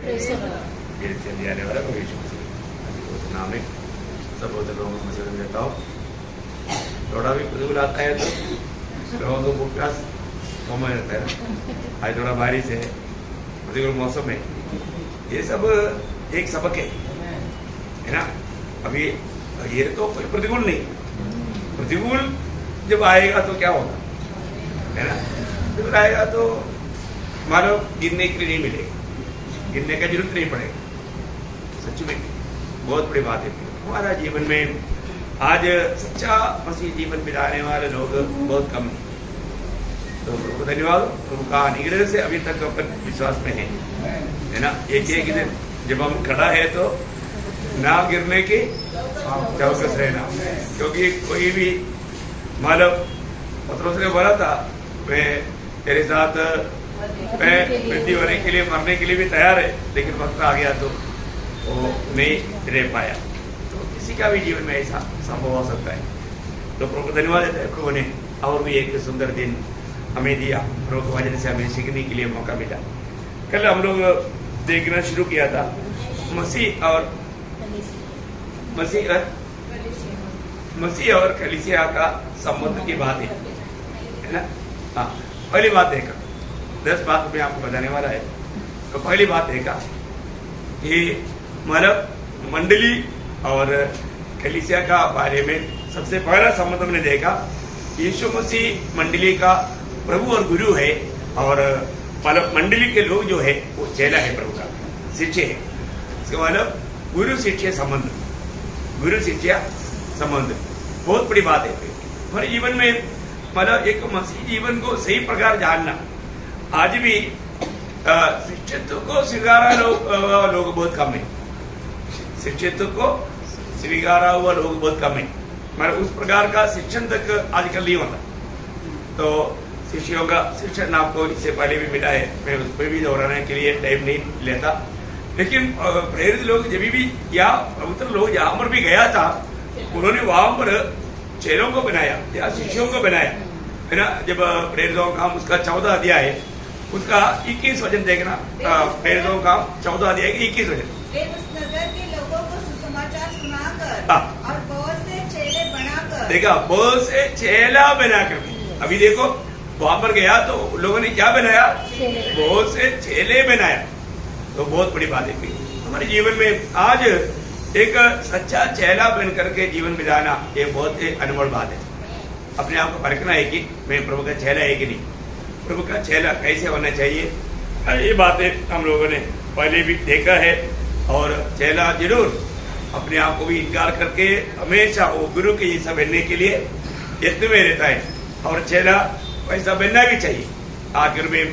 ये चलिए आने वाला कोई इशू नहीं। नाम है सब होते लोगों को मसलन देता हूँ। थोड़ा भी प्रतिकूल आता है तो लोगों को उपवास कम रहता है। आज थोड़ा बारिश है, प्रतिकूल मौसम है, ये सब एक सबक है ना। अभी ये तो कोई प्रतिकूल नहीं, प्रतिकूल जब आएगा तो क्या होगा, है ना। जब आएगा तो मानो गिरने के लिए नहीं मिलेगा, गिरने का जरूरत नहीं पड़ेगा। सच में बहुत बड़ी बात है। हमारा जीवन में आज सच्चा मसीह जीवन बिताने वाले लोग बहुत कम हैं। तो प्रभु को धन्यवाद, प्रभु का अनुग्रह से अभी तक अपन विश्वास में है ना। एक दिन जब हम खड़ा है तो ना गिरने की चौकस रहना, क्योंकि कोई भी मानव पत्रोस ने बोला था मैं तेरे साथ मैं मृत्यु होने के लिए मरने के लिए भी तैयार है, लेकिन वक्त आ गया तो वो नहीं रह पाया। तो किसी का भी जीवन में ऐसा संभव हो सकता है। तो प्रभु को धन्यवाद देते हैं, प्रभु ने और भी एक सुंदर दिन हमें दिया, प्रभु की वजह से हमें सीखने के लिए मौका मिला। कल हम लोग देखना शुरू किया था मसीह और कलीसिया का संबंध की बात है ना। हाँ, पहली बात देखा, 10 बात मैं आपको बताने वाला है। तो पहली बात देखा कि मतलब मंडली और कलीसिया का बारे में सबसे पहला संबंध हमने देखा, यीशु मसीह मंडली का प्रभु और गुरु है, और मतलब मंडली के लोग जो है वो चेला है, प्रभु का शिष्य है। इसका मतलब गुरु शिष्य संबंध, गुरु शिष्य संबंध बहुत बड़ी बात है हमारे जीवन में। मतलब एक मसीह जीवन को सही प्रकार जानना, आज भी शिक्षित्व को स्वीकारा लोग बहुत कम है, शिक्षित्व को स्वीकारा हुआ लोग बहुत कम है। मतलब उस प्रकार का शिक्षण तक आजकल नहीं होता। तो शिष्यों का शिक्षण आपको इससे पहले भी मिला है, मैं उस पर भी दोहराने के लिए टाइम नहीं लेता। लेकिन प्रेरित लोग जब भी या पवित्र लोग जहां पर भी गया था, उन्होंने वहां पर चेलों को बनाया या शिष्यों को बनाया, है ना। जब प्रेरितों का उसका 14 अध्याय है, उसका 21 वचन देखना। प्रेरितों का 14 अध्याय 21 वचन। वे उस नगर के लोगों को सुसमाचार सुनाकर और बहुत से चेले बनाकर, देखा, बहुत से चेला बनाकर। अभी देखो वहां पर गया तो लोगों ने क्या बनाया, बहुत से चेले बनाया। तो बहुत बड़ी बात है हमारे जीवन में। आज एक सच्चा चेला बन करके जीवन बिताना ये बहुत ही अनमोल बात है। अपने आप को परखना है कि मैं प्रभु का चेला है कि नहीं, प्रभु का चेला कैसे होना चाहिए। ये बातें हम लोगों ने पहले भी देखा है। और चेला जरूर अपने आप को भी इनकार करके हमेशा वो गुरु के जैसा बनने के लिए यत्न में रहता है, और चेला वैसा बनना भी चाहिए। आखिर में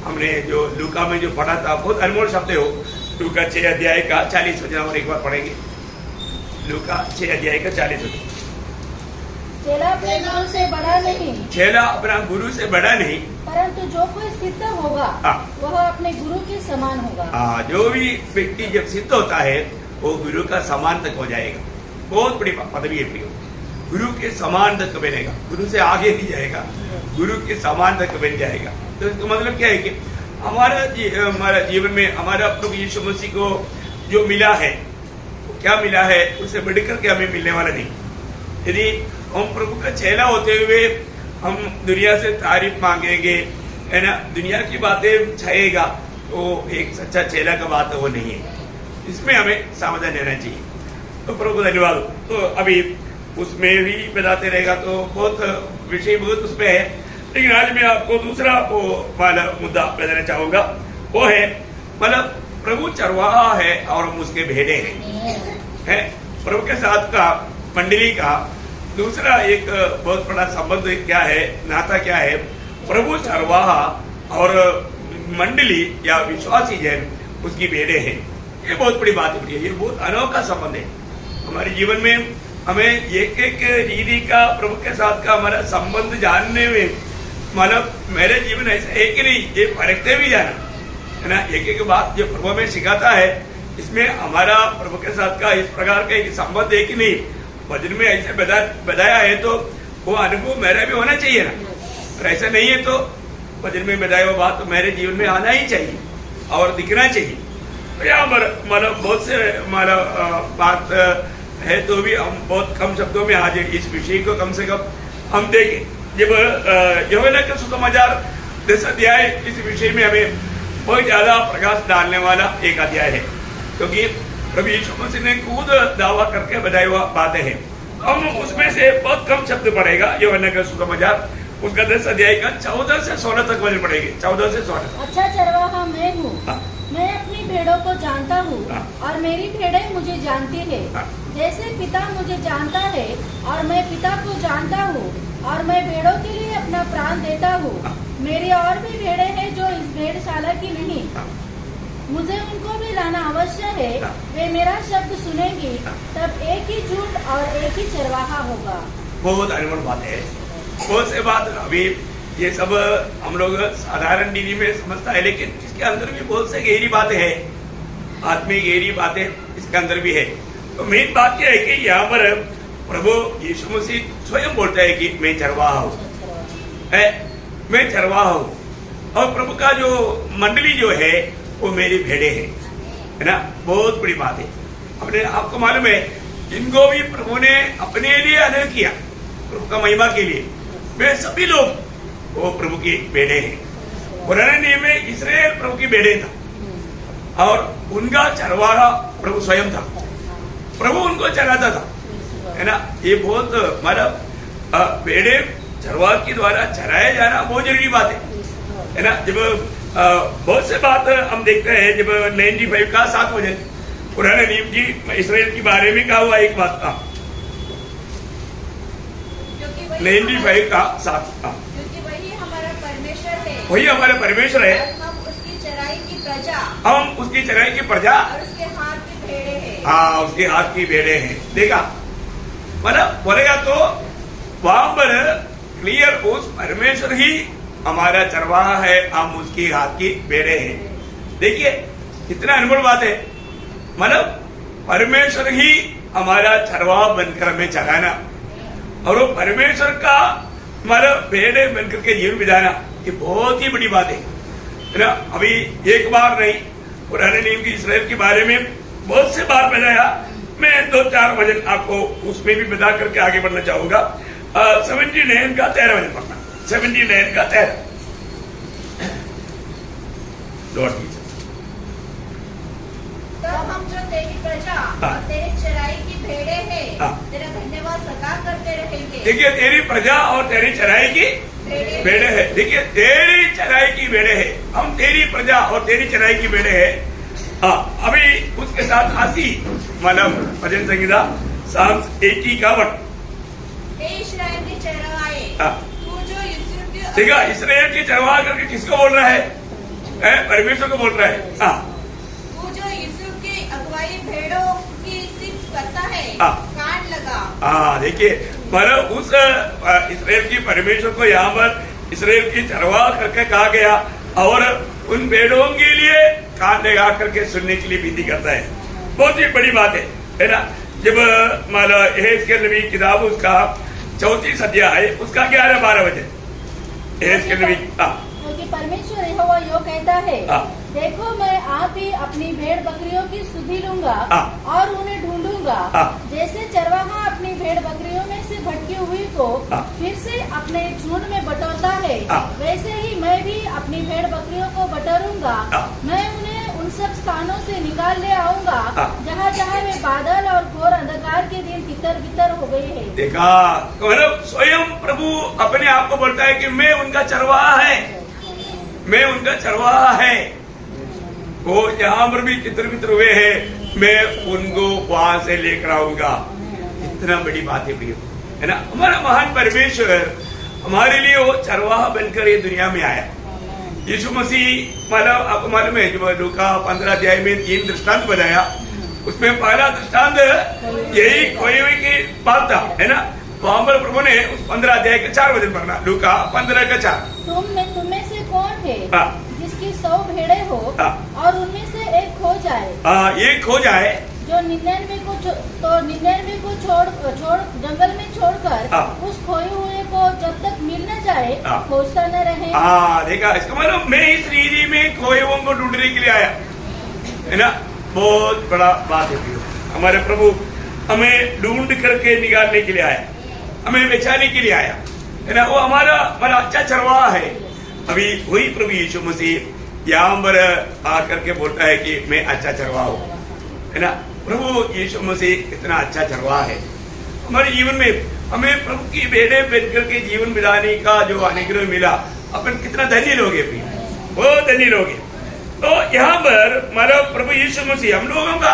हमने जो लूका में जो पढ़ा था, बहुत अनमोल शब्द हो। लूका 6 अध्याय का 40 वचन और एक बार पढ़ेंगे। लूका 6 अध्याय का 40 वचन। चेला अपने गुरु से बड़ा नहीं, चेला अपना गुरु से बड़ा नहीं, परंतु जो कोई सिद्ध होगा वह अपने गुरु के समान होगा। जो भी व्यक्ति जब सिद्ध होता है वो गुरु का समान तक हो जाएगा। बहुत बड़ी पदवी है, गुरु के समान तक बनेगा, गुरु से आगे नहीं जाएगा, गुरु के समान तक बन जाएगा। तो इसका मतलब क्या है कि हमारा जीवन में हमारा प्रभु यीशु मसीह को जो मिला है, क्या मिला है, उसे बढ़कर के हमें मिलने वाला नहीं। यदि हम प्रभु का चेला होते हुए हम दुनिया से तारीफ मांगेंगे, है ना, दुनिया की बातें छाएगा, तो एक सच्चा चेला का बात वो नहीं है। इसमें हमें सावधान रहना चाहिए। तो प्रभु को धन्यवाद। तो अभी उसमें भी बताते रहेगा तो बहुत विषय बहुत उसमें है, लेकिन आज मैं आपको दूसरा वो वाला मुद्दा बताना चाहूंगा। वो है मतलब प्रभु चरवाहा है और हम उसके भेड़े हैं। प्रभु के साथ का मंडली का दूसरा एक बहुत बड़ा संबंध क्या है, नाता क्या है, प्रभु चरवाहा और मंडली या विश्वासी जन उसकी भेड़े हैं। ये बहुत बड़ी बात है, ये बहुत अनोखा संबंध है हमारे जीवन में। हमें एक एक रीति का प्रभु के साथ का हमारा संबंध जानने में, मतलब मेरे जीवन ऐसा है कि नहीं, ये परखते भी जाना, है ना। एक एक बात जो प्रभु में सिखाता है, इसमें हमारा प्रभु के साथ का इस प्रकार का एक संबंध है कि नहीं, वचन में ऐसे बताया है, तो वो अनुभव मेरा भी होना चाहिए ना। और ऐसा नहीं है तो वचन में बताया हुआ बात तो मेरे जीवन में आना ही चाहिए और दिखना चाहिए। तो यहाँ पर मतलब बहुत से मतलब बात है, तो भी हम बहुत कम शब्दों में आज इस विषय को कम से कम हम देखें। जब यूहन्ना का सुसमाचार 10 अध्याय इस विषय में हमें बहुत ज्यादा प्रकाश डालने वाला एक अध्याय है, क्योंकि प्रभु यीशु मसीह ने खुद दावा करके बताई हुआ बातें हैं। हम उसमें से बहुत कम शब्द पढ़ेगा यूहन्ना का सुसमाचार, उसका 10 अध्याय का 14 से 16 तक वजन पड़ेगी। 14 से 16। अच्छा चरवाहा मैं हूँ, मैं अपनी भेड़ों को जानता हूँ और मेरी भेड़ें मुझे जानती है। जैसे पिता मुझे जानता है और मैं पिता को जानता हूँ और मैं भेड़ों के लिए अपना प्राण देता हूँ। मेरी और भी भेड़ें हैं जो इस भेड़शाला की नहीं, मुझे उनको भी लाना अवश्य है। वे मेरा शब्द सुनेंगी, तब एक ही झुंड और एक ही चरवाहा होगा। बहुत अनमोल बात है, बहुत से बात अभी ये सब हम लोग साधारण डिग्री में समझता है, लेकिन इसके अंदर भी बहुत से गहरी बातें हैं, आत्मिक गहरी बातें इसके अंदर भी है। तो मेन बात यह है कि यहाँ पर प्रभु यीशु मसीह स्वयं बोलता है कि मैं चरवाहा हूँ, मैं चरवाहा हूँ, और प्रभु का जो मंडली जो है वो मेरी भेड़े है ना। बहुत बड़ी बात है। अपने आपको मालूम है, जिनको भी प्रभु ने अपने लिए अलग किया प्रभु का महिमा के लिए, वे सभी लोग वो प्रभु की भेड़े हैं। पुराने नियम में इस्राएल प्रभु की भेड़े था और उनका चरवाहा प्रभु स्वयं था, प्रभु उनको चराता था, है ना। ये बहुत मतलब भेड़े चरवाहा के द्वारा चराया जाना बहुत जरूरी बात है ना। जब बहुत से बात हम देखते हैं, जब 95 का 7 वचन पुराने नियम की इस्राएल के बारे में कहा हुआ एक बात था, 95 का 7, क्योंकि वही हमारा परमेश्वर है, वही हमारा परमेश्वर है, हम उसकी चराई की प्रजा, हम उसकी चराई की प्रजा और उसके हाथ की भेड़े हैं। हाँ, उसके हाथ की भेड़े हैं। देखा मतलब बोलेगा तो वहां पर क्लियर, उस परमेश्वर ही हमारा चरवाहा है, हम उसकी हाथ की भेड़े हैं। देखिए कितना अनमोल बात है, मतलब परमेश्वर ही हमारा चरवाहा बनकर हमें चलाना और वो परमेश्वर का मतलब भेड़े बनकर के जीवन बिताना, ये बहुत ही बड़ी बात है ना। अभी एक बार नहीं, पुराने नियम की इस्राएल के बारे में बहुत से बार बताया। मैं 2-4 वचन आपको उसमें भी बता करके आगे बढ़ना चाहूंगा। 79 का 13 वचन पढ़ना, 79 का 13। तब हम जो तेरी प्रजा और तेरी चराई की भेड़े हैं, तेरा धन्यवाद सदा करते रहेंगे। देखिए तेरी प्रजा और तेरी चराई की भेड़े है। देखिए तेरी चराई की भेड़े है, हम तेरी प्रजा और तेरी चराई की भेड़े है। हाँ, अभी उसके साथ 80 मतलब भजन संगीता Psalms 81। इस्राएल के चरवाहे, तू जो यूसुफ के देखा इस्राएल की चरवाहा करके किसको बोल रहा है? परमेश्वर को बोल रहा है। तू जो यूसुफ की अगुवाई भेड़ों की सिर्फ करता है, कान लगा। हाँ देखिए, मतलब उस इस्राएल की परमेश्वर को यहाँ पर इस्राएल की चरवाहा करके कहा गया और उन भेड़ों के लिए कान लगा करके सुनने के लिए विनती करता है। बहुत ही बड़ी बात है ना। जब मतलब यहेजकेल नबी की किताब उसका 34 अध्याय उसका 11-12 वचन यहेजकेल नबी, क्योंकि परमेश्वर यहोवा यो कहता है, देखो मैं आप ही अपनी भेड़ बकरियों की सुधि लूंगा और उन्हें ढूंढूंगा। जैसे चरवाहा अपनी भेड़ बकरियों में से भटकी हुई को फिर से अपने झुंड में बटोरता है, वैसे ही मैं भी अपनी भेड़ बकरियों को बटोरूंगा। मैं उन्हें उन सब स्थानों से निकाल ले आऊंगा जहाँ जहाँ वे बादल और घोर अंधकार के दिन तितर बितर हो गए हैं। देखा, मतलब स्वयं प्रभु अपने आप को बोलता है कि मैं उनका चरवाहा है, मैं उनका चरवाहा है। वो जहाँ पर भी तितर बितर हुए हैं, मैं उनको वहां से लेकर आऊंगा। इतना बड़ी बात है प्रिय, है ना। हमारा महान परमेश्वर हमारे लिए वो चरवाहा बनकर ये दुनिया में आया। यीशु मसीह मतलब आपको मालूम है, जो लूका 15 अध्याय में 3 दृष्टांत बताया, उसमें पहला दृष्टांत यही खोई हुई की बात था, है ना। वहां पर प्रभु ने उस 15 अध्याय के 4 वचन पढ़ना, लूका 15 का 4। तुम में से कौन है जिसकी 100 भेड़े हो और उनमें से एक खो जाए? एक खो जाए जो 99 को छोड़ जंगल में छोड़कर उस खोए हुए को जब तक मिल न जाए खोजता न रहे। देखा, इसका मतलब मैं इस रीति में खोए हुओं को ढूंढने के लिए आया, है ना, बहुत बड़ा बात है प्रियो। हमारे प्रभु हमें ढूंढ करके निकालने के लिए आया, हमें बचाने के लिए आया, है ना। वो हमारा अच्छा चरवाहा है। अभी वही प्रभु यीशु मसीह यहाँ पर आकर के बोलता है कि मैं अच्छा चरवाहा हूँ, है ना। प्रभु यीशु मसीह इतना अच्छा चरवाहा है हमारे जीवन में। हमें प्रभु की बेटे बन करके जीवन बिताने का जो अनुग्रह मिला, अपन कितना धन्य लोग हैं, बहुत धन्य लोग हैं। तो यहाँ पर हमारा प्रभु यीशु मसीह हम लोगों का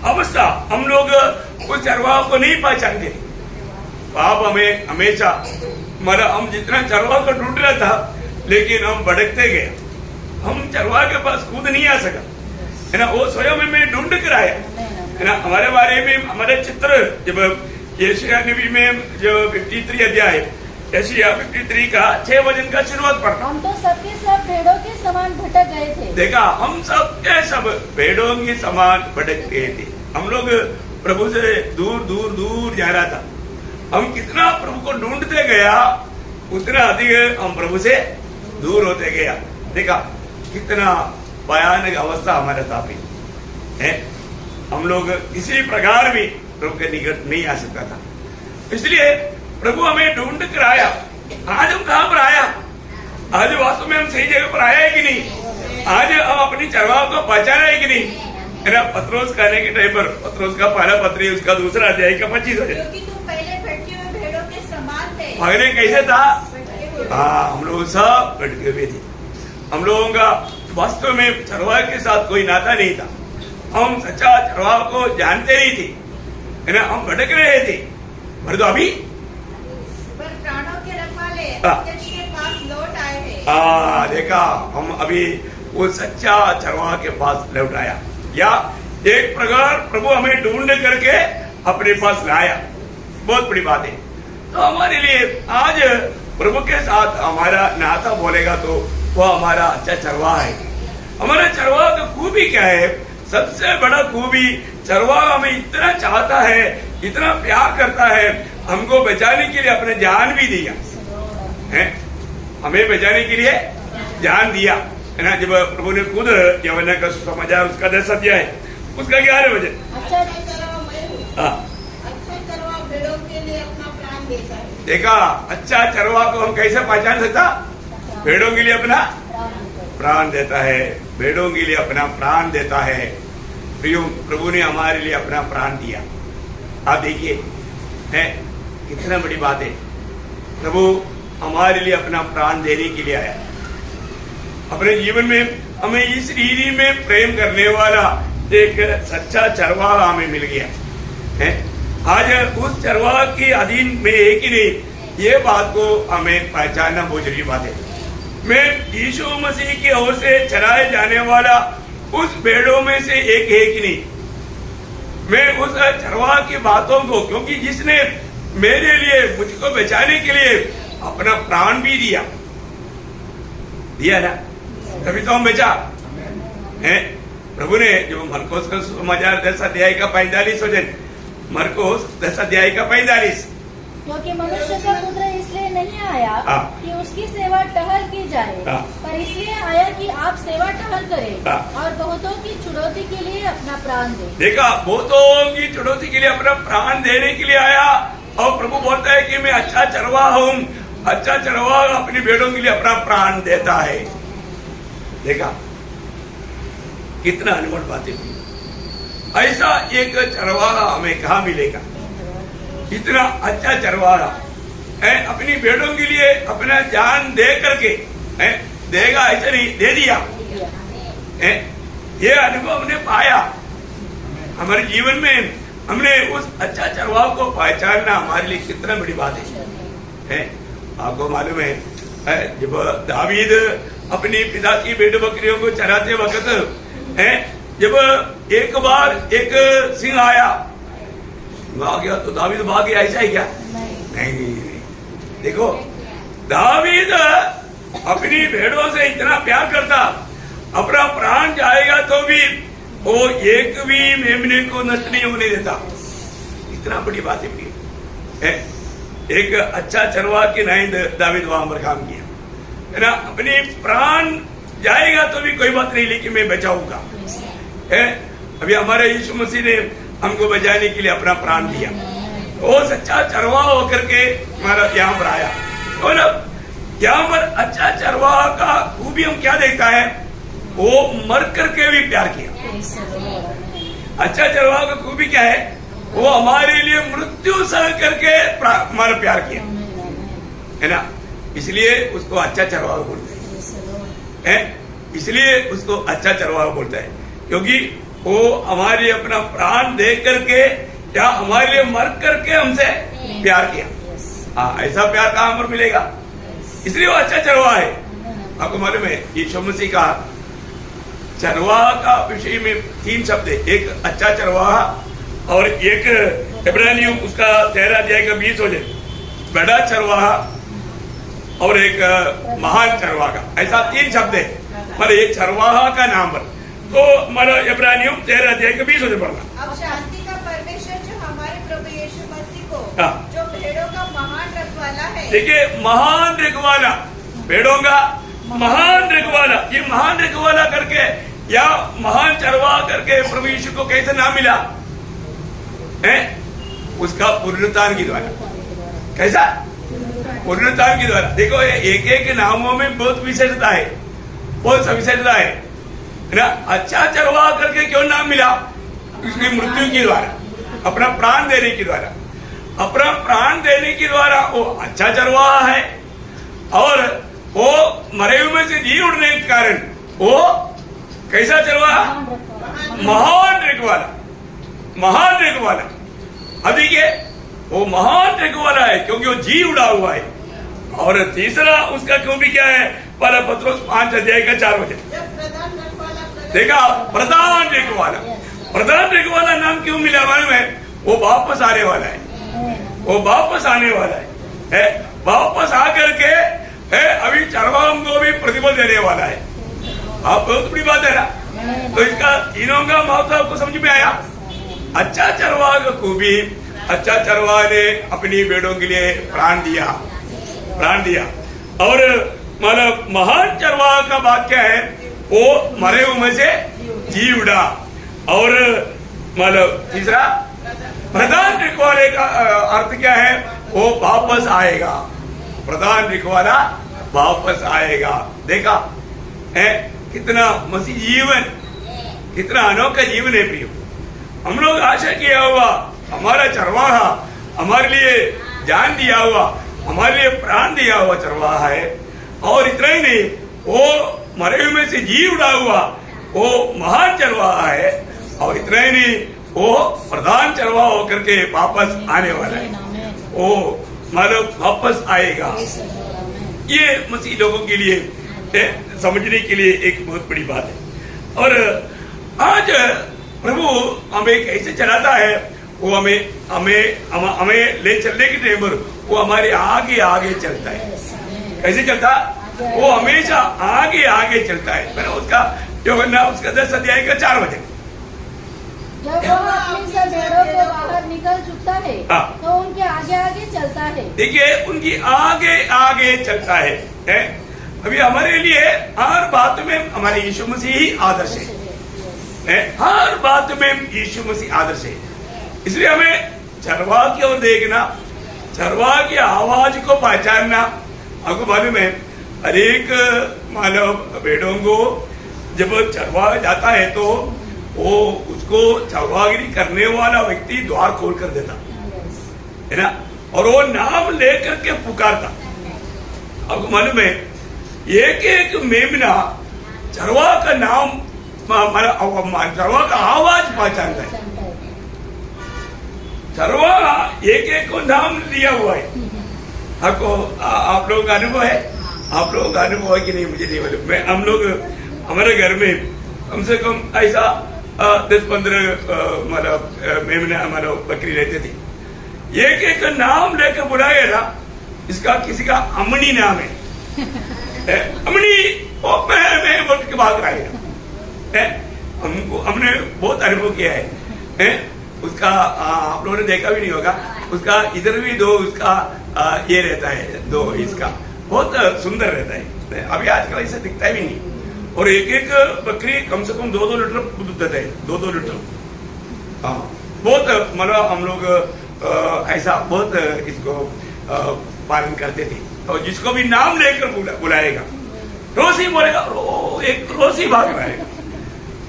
अवस्था, हम लोग उस चरवाहा को नहीं पहचानते। पाप हमें हमेशा हमारा, हम जितना चरवाहा को ढूंढ रहा था लेकिन हम भटकते गए, हम चरवाहा के पास खुद नहीं आ सका, है ना। वो स्वयं में ढूंढ कर आया, है ना। हमारे बारे में हमारे चित्र जब यशायाह नबी में जो 53 अध्याय, यशायाह 53 का 6 वचन का शुरुआत पढ़ना। हम तो सबके सब भेड़ों के समान भटक गए थे। देखा, हम सब के सब भेड़ों के समान भटक गए थे। हम लोग प्रभु से दूर दूर दूर जा रहा था। हम कितना प्रभु को ढूंढते गया, उतना अधिक हम प्रभु से दूर होते गया। देखा कितना भयानक अवस्था हमारे साथ है। हम लोग किसी प्रकार भी प्रभु के निकट नहीं आ सकता था, इसलिए प्रभु हमें ढूंढ कर आया। आज हम कहाँ पर आया? आज वास्तव में हम सही जगह पर आया है कि नहीं? आज हम अपनी चरवाहा को पहचाना है कि नहीं? है ना। पत्रोस कहने के टाइम पर, पत्रोस का पहला पत्री उसका दूसरा अध्याय का 25 अध्याय, क्योंकि तुम पहले भटके हुए भेड़ों के समान थे। भागने कैसे था? हाँ, हम लोग सब भटके हुए थे। हम लोगों का वास्तव में चरवाहे के साथ कोई नाता नहीं था। हम सच्चा चरवाहा को जानते नहीं थे, है ना। हम भटक रहे थे। पर अभी पर प्राणों के रखवाले प्रत्यक्ष के पास लौट आए हैं। देखा, हम अभी वो सच्चा चरवाहा के पास लौट आया। या एक प्रकार प्रभु हमें ढूंढ करके अपने पास लाया। बहुत बड़ी बात है। तो हमारे लिए आज प्रभु के साथ हमारा नाता बोलेगा तो वो हमारा अच्छा चरवाहा है। हमारा चरवाहा का खूबी क्या है? सबसे बड़ा खूबी, चरवाहा हमें इतना चाहता है, इतना प्यार करता है, हमको बचाने के लिए अपने जान भी दिया है। हमें बचाने के लिए जान दिया, है ना। जब प्रभु ने खुद यूहन्ना का सुसमाचार उसका 10 अध्याय उसका 11 वचन, अच्छा चरवाहा भेड़ों के लिए अपना प्राण देता है। देखा, अच्छा चरवाहा को हम कैसे पहचान सकता? भेड़ों के लिए अपना प्राण देता है, भेड़ों के लिए अपना प्राण देता है। प्रभु ने हमारे लिए अपना प्राण दिया। आप देखिए, है कितना बड़ी बात है। प्रभु हमारे लिए अपना प्राण देने के लिए आया। अपने जीवन में हमें इस रीति में प्रेम करने वाला एक सच्चा चरवाहा हमें मिल गया है। आज उस चरवाहा के अधीन में एक ही नहीं, ये बात को हमें पहचानना बहुत जरूरी बात है। मैं यीशु मसीह की ओर से चराए जाने वाला उस भेड़ों में से एक है कि नहीं। मैं उस चरवाहा की बातों को, क्योंकि जिसने मेरे लिए, मुझको बचाने के लिए अपना प्राण भी दिया ना, तभी तो हम बचा है। प्रभु ने जो मरकोस का सुसमाचार 10 अध्याय का 45 वचन, मरकोस 10 अध्याय का 45, क्योंकि मनुष्य का पुत्र इसलिए नहीं आया कि उसकी सेवा टहल की जाए, पर इसलिए आया कि आप सेवा टहल करें और बहुतों की छुड़ौती के लिए अपना प्राण दे। देखा, बहुतों की छुड़ौती के लिए अपना प्राण देने के लिए आया। और प्रभु बोलता है कि मैं अच्छा चरवाहा हूँ। अच्छा चरवाहा अपनी भेड़ों के लिए अपना प्राण देता है। देखा कितना अनमोल बातें हुई। ऐसा एक चरवाहा हमें कहाँ मिलेगा? इतना अच्छा चरवाहा है, अपनी भेड़ों के लिए अपना जान दे करके है, देगा ऐसा नहीं, दे दिया है। ये अनुभव हमने पाया हमारे जीवन में। हमने उस अच्छा चरवाहा को पहचानना हमारे लिए कितना बड़ी बात है। आपको मालूम है, जब दावीद अपनी पिता की भेड़ बकरियों को चराते वक्त है, जब एक बार एक सिंह आया, भाग गया तो दावीद भाग गया, ऐसा है क्या? नहीं। देखो, दावीद अपनी भेड़ों से इतना प्यार करता, अपना प्राण जाएगा तो भी वो एक भी मेमने को नष्ट नहीं होने देता। इतना बड़ी बात है। एक अच्छा चरवाहा की नाइंद दावीद वहां पर काम किया, है ना। अपनी प्राण जाएगा तो भी कोई बात नहीं, लेकिन मैं बचाऊंगा। है। अभी हमारे यीशु मसीह ने हमको बचाने के लिए अपना प्राण दिया, वो सच्चा चरवाहा होकर के हमारा यहाँ पर आया। और अब यहाँ पर अच्छा चरवाहा का खूबी हम क्या देखता है, वो मर करके भी प्यार किया। अच्छा चरवाहा का खूबी क्या है, वो हमारे लिए मृत्यु सह करके हमारा प्यार किया, है ना। इसलिए उसको अच्छा चरवाहा बोलते हैं, इसलिए उसको अच्छा चरवाहा बोलता है, क्योंकि वो हमारे लिए अपना प्राण दे करके या हमारे लिए मर करके हमसे प्यार किया। हाँ, ऐसा प्यार कहाँ पर मिलेगा, इसलिए वो अच्छा चरवाहा है। आपको मालूम है यीशु मसीह का चरवाहा का विषय में 3 शब्द है, एक अच्छा चरवाहा और एक इब्रानियों उसका 13 अध्याय का 20 हो जाए बड़ा चरवाहा और एक महान चरवाहा, ऐसा 3 शब्द है। मतलब ये चरवाहा का नाम पर तो मतलब इब्रानियों 13 अध्याय का 20 हो जाए पढ़ना। अब शांति का परमेश्वर जो हमारे प्रभु यीशु मसीह को हाँ। जो भेड़ों का महान रखवाला है। देखिए महान रखवाला, भेड़ों का महान रखवाला, ये महान रखवाला करके या महान चरवाहा करके प्रभु यीशु को कैसे नाम मिला है, उसका पुनरुत्थान के द्वारा। कैसा पुनरुत्थान के द्वारा। देखो ये एक एक नामों में बहुत विशेषता है, बहुत सविशेषता है ना। अच्छा चरवाहा करके क्यों नाम मिला, उसकी मृत्यु के द्वारा, अपना प्राण देने के द्वारा, अपना प्राण देने के द्वारा वो अच्छा चरवाहा है। और वो मरे हुए से जी उठने के कारण वो कैसा चरवाहा, महान रखवाला, महान रखवाला। अब देखिए वो महान रखवाला है क्योंकि वो जी उड़ा हुआ है। और तीसरा उसका क्यों भी क्या है, पहला पत्रोस 5 अध्याय का 4 वचन देखा, प्रधान रखवाला। प्रधान रखवाला नाम क्यों मिला मालूम है, वो वापस आने वाला है, वो वापस आने वाला है, वापस आकर के अभी चरवाहों को भी प्रतिफल देने वाला है। आप बहुत बड़ी बात है ना। तो इसका तीनों का महत्व आपको समझ में आया। अच्छा चरवाहा का खूबी, अच्छा चरवाहा ने अपनी भेड़ों के लिए प्राण दिया, प्राण दिया। और मतलब महान चरवाहा का बात क्या है, वो मरे हुए से जी उड़ा। और मतलब तीसरा प्रधान रखवाले का अर्थ क्या है, वो वापस आएगा, प्रधान रखवाला वापस आएगा। देखा है कितना मसीह जीवन, कितना अनोखा जीवन है प्रियो। हम लोग आशा किया हुआ हमारा चरवाहा, हमारे लिए जान दिया हुआ, हमारे लिए प्राण दिया हुआ चरवाहा है। और इतना ही नहीं, वो मरे हुए से जी उड़ा हुआ वो महान चरवाहा है। और इतना ही नहीं, वो प्रधान चरवाहा होकर के वापस आने वाला है, वो मतलब वापस आएगा। ये मसीह लोगों के लिए समझने के लिए एक बहुत बड़ी बात है। और आज प्रभु हमें कैसे चलाता है, वो हमें ले चलने के टाइम पर वो हमारे आगे आगे चलता है। कैसे चलता, वो हमेशा आगे आगे चलता है। मैंने उसका यूहन्ना उसका 10 अध्याय का 4 वचन, जब वो अपनी सब भेड़ों को बाहर निकल चुकता है तो उनके आगे आगे चलता है। देखिए उनकी आगे आगे चलता है। अभी हमारे लिए हर बात में हमारे यीशु मसीह ही आदर्श है, हर बात में यीशु मसीह आदर्श है। इसलिए हमें चरवाहा की ओर देखना, चरवाहा की आवाज को पहचानना। आपको मालूम है हर एक मानव भेड़ों को जब चरवाहा जाता है तो वो उसको चरवाहगिरी करने वाला व्यक्ति द्वार खोल कर देता है ना, और वो नाम लेकर के पुकारता। आपको मालूम है एक एक मेमना चरवाहा का नाम, चरवाहा का आवाज पहचानता है। चरवाहा एक एक को नाम दिया हुआ है। आपको आप लोगों का अनुभव है, आप लोगों का अनुभव है कि नहीं मुझे नहीं मालूम। मैं हम लोग हमारे घर में कम से कम ऐसा 10-15 मतलब मेमना मतलब बकरी रहते थे। एक एक नाम लेकर बुलाया ना, इसका किसी का अमनी नाम है, अमनी वो मैं बोल के भाग रहा है। हमने बहुत अनुभव किया है। उसका आप लोगों ने देखा भी नहीं होगा, उसका इधर भी 2 उसका ये रहता है, 2 इसका बहुत सुंदर रहता है। अभी आजकल ऐसा दिखता भी नहीं। और एक एक बकरी कम से कम 2-2 लीटर दूध देते हैं, 2-2 लीटर। हाँ, बहुत मतलब हम लोग ऐसा बहुत इसको पालन करते थे। और जिसको भी नाम लेकर बुलाएगा रोज ही बोलेगा, रोज ही भाग रहेगा,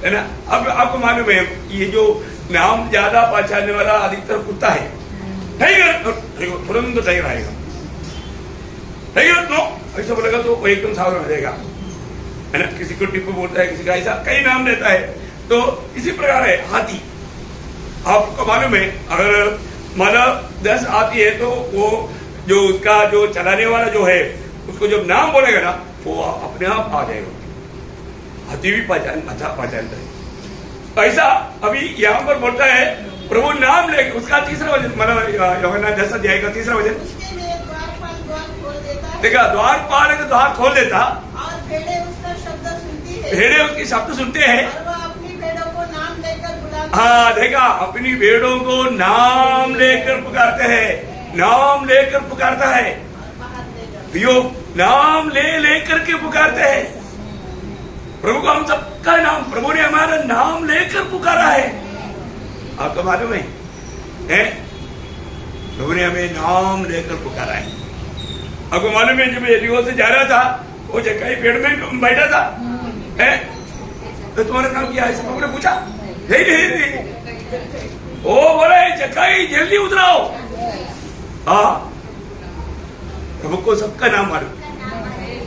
है ना। अब आपको मालूम है ये जो नाम ज्यादा पहचानने वाला अधिकतर कुत्ता है। टाइगर, तुरंत तो टाइगर आएगा, टाइगर नो ऐसा बोलेगा तो वो एकदम सावधान हो जाएगा, है ना। किसी को टिप्पू बोलता है, किसी का ऐसा कई नाम लेता है। तो इसी प्रकार है हाथी। आपको मालूम है अगर मतलब 10 हाथी है तो वो जो उसका जो चलाने वाला जो है उसको जब नाम बोलेगा ना वो अपने आप आ जाएगा। हाथी भी अच्छा पहचानता है। ऐसा अभी यहाँ पर बोलता है प्रभु नाम ले, उसका तीसरा वचन मतलब यूहन्ना 10 अध्याय का तीसरा वचन, देखा द्वारपाल का द्वार खोल देता और भेड़ें उसका शब्द सुनती है, भेड़े उसकी शब्द सुनते हैं और वह अपनी भेड़ों को नाम लेकर बुलाता है। हाँ देखा, अपनी भेड़ों को नाम लेकर पुकारते हैं, नाम लेकर पुकारता है। यो नाम ले करके पुकारते हैं प्रभु को। हम सबका नाम, प्रभु ने हमारा नाम लेकर पुकारा है। आपको मालूम है प्रभु ने हमें नाम लेकर पुकारा है। आपको मालूम है जब एलियो से जा रहा था वो जक्कई पेड़ में बैठा था, है तो तुम्हारा नाम क्या है प्रभु ने पूछा, नहीं ओ बोले जक्कई जल्दी उतराओ। हाँ, प्रभु को सबका नाम मालूम।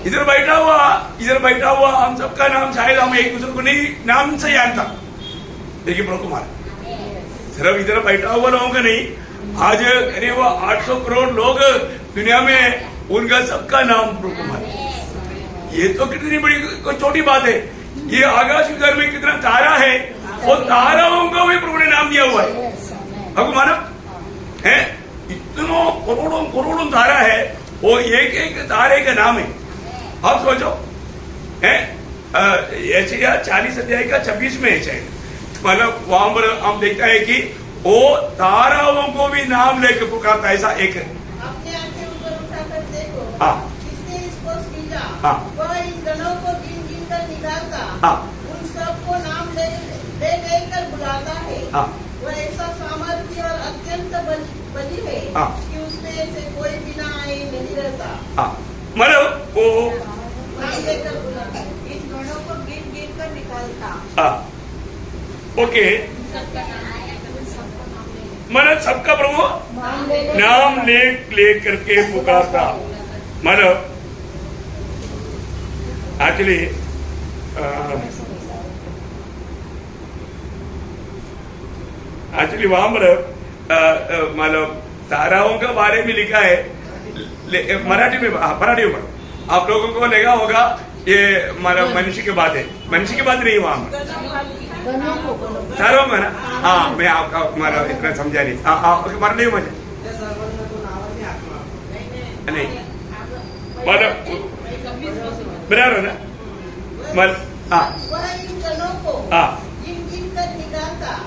इधर बैठा हुआ हम सबका नाम शायद हम एक दूसरे को नहीं नाम से जानता, लेकिन प्रभु को मालूम। सिर्फ इधर बैठा हुआ लोगों का नहीं, आज करीब 800 करोड़ लोग दुनिया में, उनका सबका नाम प्रभु को मालूम। ये तो कितनी बड़ी कोई छोटी बात है। ये आकाश विचार में कितना तारा है, वो ताराओं को भी प्रभु ने नाम दिया हुआ है। आपको मालूम है इतनों करोड़ों तारा है, वो एक एक तारे का नाम है। आप सोचो है यशायाह 40 अध्याय का 26 में है, मतलब वहां पर हम देखता है कि वो ताराओं को भी नाम लेकर पुकारता है। ऐसा एक अपने आंखें ऊपर उठाकर देखो, हाँ, किसने इसको सृजा, हाँ, वह इन गणों को गिन गिन कर निकालता, हाँ, उन सबको नाम ले कर बुलाता है। हाँ, वह ऐसा सामर्थ्य और अत्यंत बली है हाँ, कि उसमें से कोई बिना आए नहीं रहता। हाँ, मतलब वो नाम लेकर बुलाता है, इन गणों को गिन गिन कर निकालता। हाँ, ओके, मतलब सबका प्रभु नाम ले करके पुकारता। मतलब एक्चुअली वहां पर मतलब ताराओं के बारे में लिखा है मराठी में आप लोगों को लगा होगा ये मतलब मनुष्य की बात है, मनुष्य की बात नहीं वहां तारों में ना। हाँ, मैं आपका मतलब इतना समझा नहीं। मर नहीं मुझे नहीं मतलब बराबर है ना। हाँ,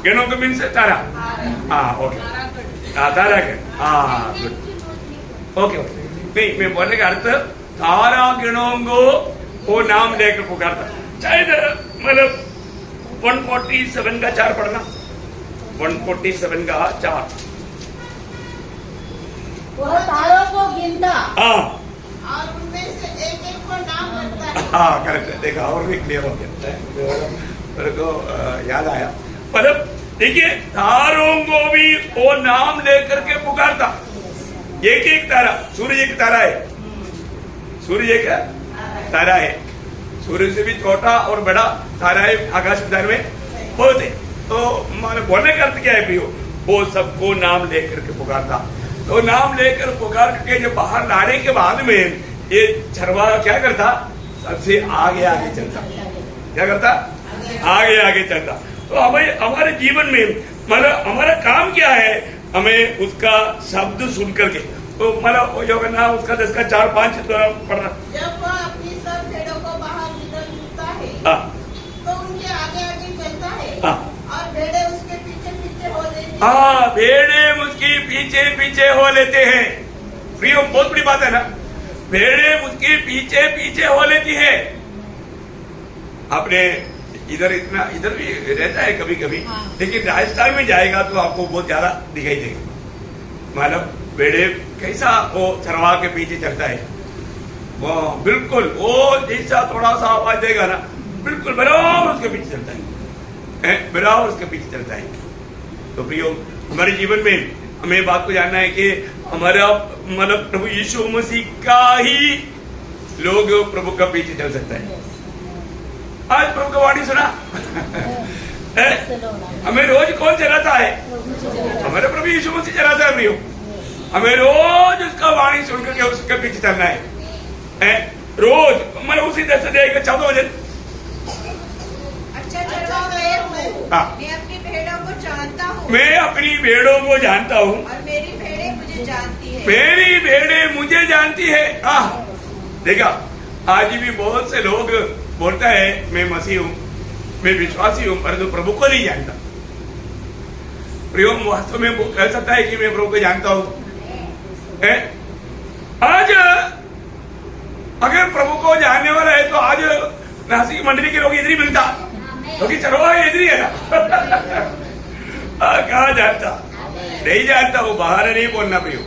गणों को मीन से तारा। हाँ, ओके, तारा के, हाँ, गुड, ओके। नहीं, मैं बोलने का अर्थ तारा गणों को वो नाम लेकर पुकारता। शायद मतलब 147 का 4 पढ़ना, 147 का 4। वह तारों को गिनता, हाँ, और उनमें से एक एक को नाम रखता है। हाँ, करेक्ट, देखा और भी क्लियर हो गया मेरे को याद आया। मतलब देखिए तारों को भी वो नाम लेकर के पुकारता। एक एक तारा, सूर्य एक तारा है, सूर्य एक तारा है, सूर्य से भी छोटा और बड़ा तारा है आकाश विचार में बहुत है। तो माने बोलने का अर्थ क्या है प्रियो, वो सबको नाम लेकर के पुकारता। तो नाम लेकर पुकार के जब बाहर लाने के बाद में ये चरवाहा क्या करता, सबसे आगे आगे चलता। क्या करता, आगे आगे चलता। तो हमें हमारे जीवन में मतलब हमारा काम क्या है, हमें उसका शब्द सुन करके तो मतलब जो करना उसका 10 का 4-5 पढ़ना। जब वह अपनी सब भेड़ों को बाहर निकलता है तो उनके आगे आगे चलता है और भेड़ें उसके पीछे पीछे हो लेती हैं। हाँ, भेड़ें उसके पीछे पीछे हो लेते हैं। प्रियो, बहुत बड़ी बात है ना, भेड़ें उसके पीछे पीछे हो लेती है। आपने इधर भी रहता है कभी कभी, हाँ। लेकिन राजस्थान में जाएगा तो आपको बहुत ज्यादा दिखाई देगा। मतलब भेड़े कैसा वो चरवाह के पीछे चलता है, वो बिल्कुल वो जैसा थोड़ा सा आवाज देगा ना, बिल्कुल बराबर उसके पीछे चलता है, बराबर उसके पीछे चलता है। तो प्रियो, हमारे जीवन में हमें बात को जानना है कि हमारा मतलब प्रभु यीशु मसीह का ही लोग प्रभु का पीछे चल सकता है। आज प्रभु का वाणी सुना हमें रोज कौन चलाता है? हमारे प्रभु यीशु मसीह चलाता है प्रियो। हमें रोज उसका वाणी सुनकर के उसके पीछे चलना है, रोज। मैं उसी तरह से देगा 14 बजे। अच्छा चरवाहा मैं हूँ, मैं अपनी भेड़ों को जानता हूँ, मैं अपनी भेड़ों को जानता हूँ और मेरी भेड़ें मुझे जानती है। मेरी भेड़ें मुझे जानती है। देखा, आज भी बहुत से लोग बोलता है मैं मसीह हूँ, मैं विश्वासी हूँ, परंतु प्रभु को नहीं जानता। प्रियो, वास्तव में वो कह सकता है कि मैं प्रभु को जानता हूँ? आज अगर प्रभु को जानने वाला है तो आज नासिक मंडली के लोग इधर ही मिलता, क्योंकि चरवाहा इधर ही है ना। कहा जानता? नहीं जानता, वो बाहर नहीं बोलना प्रियो।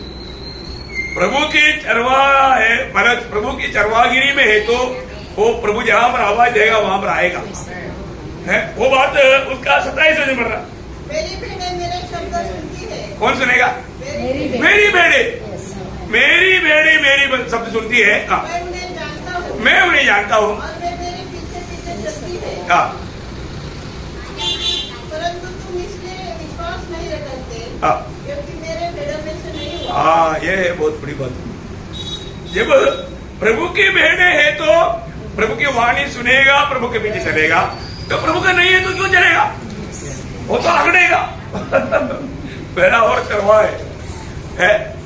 प्रभु की चरवाहा है, मतलब प्रभु की चरवागिरी में है तो वो प्रभु जहां पर आवाज देगा वहां पर आएगा, है वो बात उसका 27 में पड़ रहा। मेरी भेड़ें मेरे शब्द सुनती है। कौन सुनेगा? मेरी मेरी भेड़े मेरी शब्द सुनती है। मैं उन्हें जानता हूँ, मैं उन्हें जानता हूँ, और वे मेरे पीछे पीछे चलती है। परंतु तुम इसलिए विश्वास नहीं रखते क्योंकि मेरे भेड़ों में से नहीं हुआ। ये है बहुत बड़ी बात। जब प्रभु की भेड़े है तो प्रभु की वाणी सुनेगा, प्रभु के पीछे चलेगा। तो प्रभु का नहीं है तो क्यों चलेगा? वो तो आगड़ेगा। मेरा और चरवाहा है,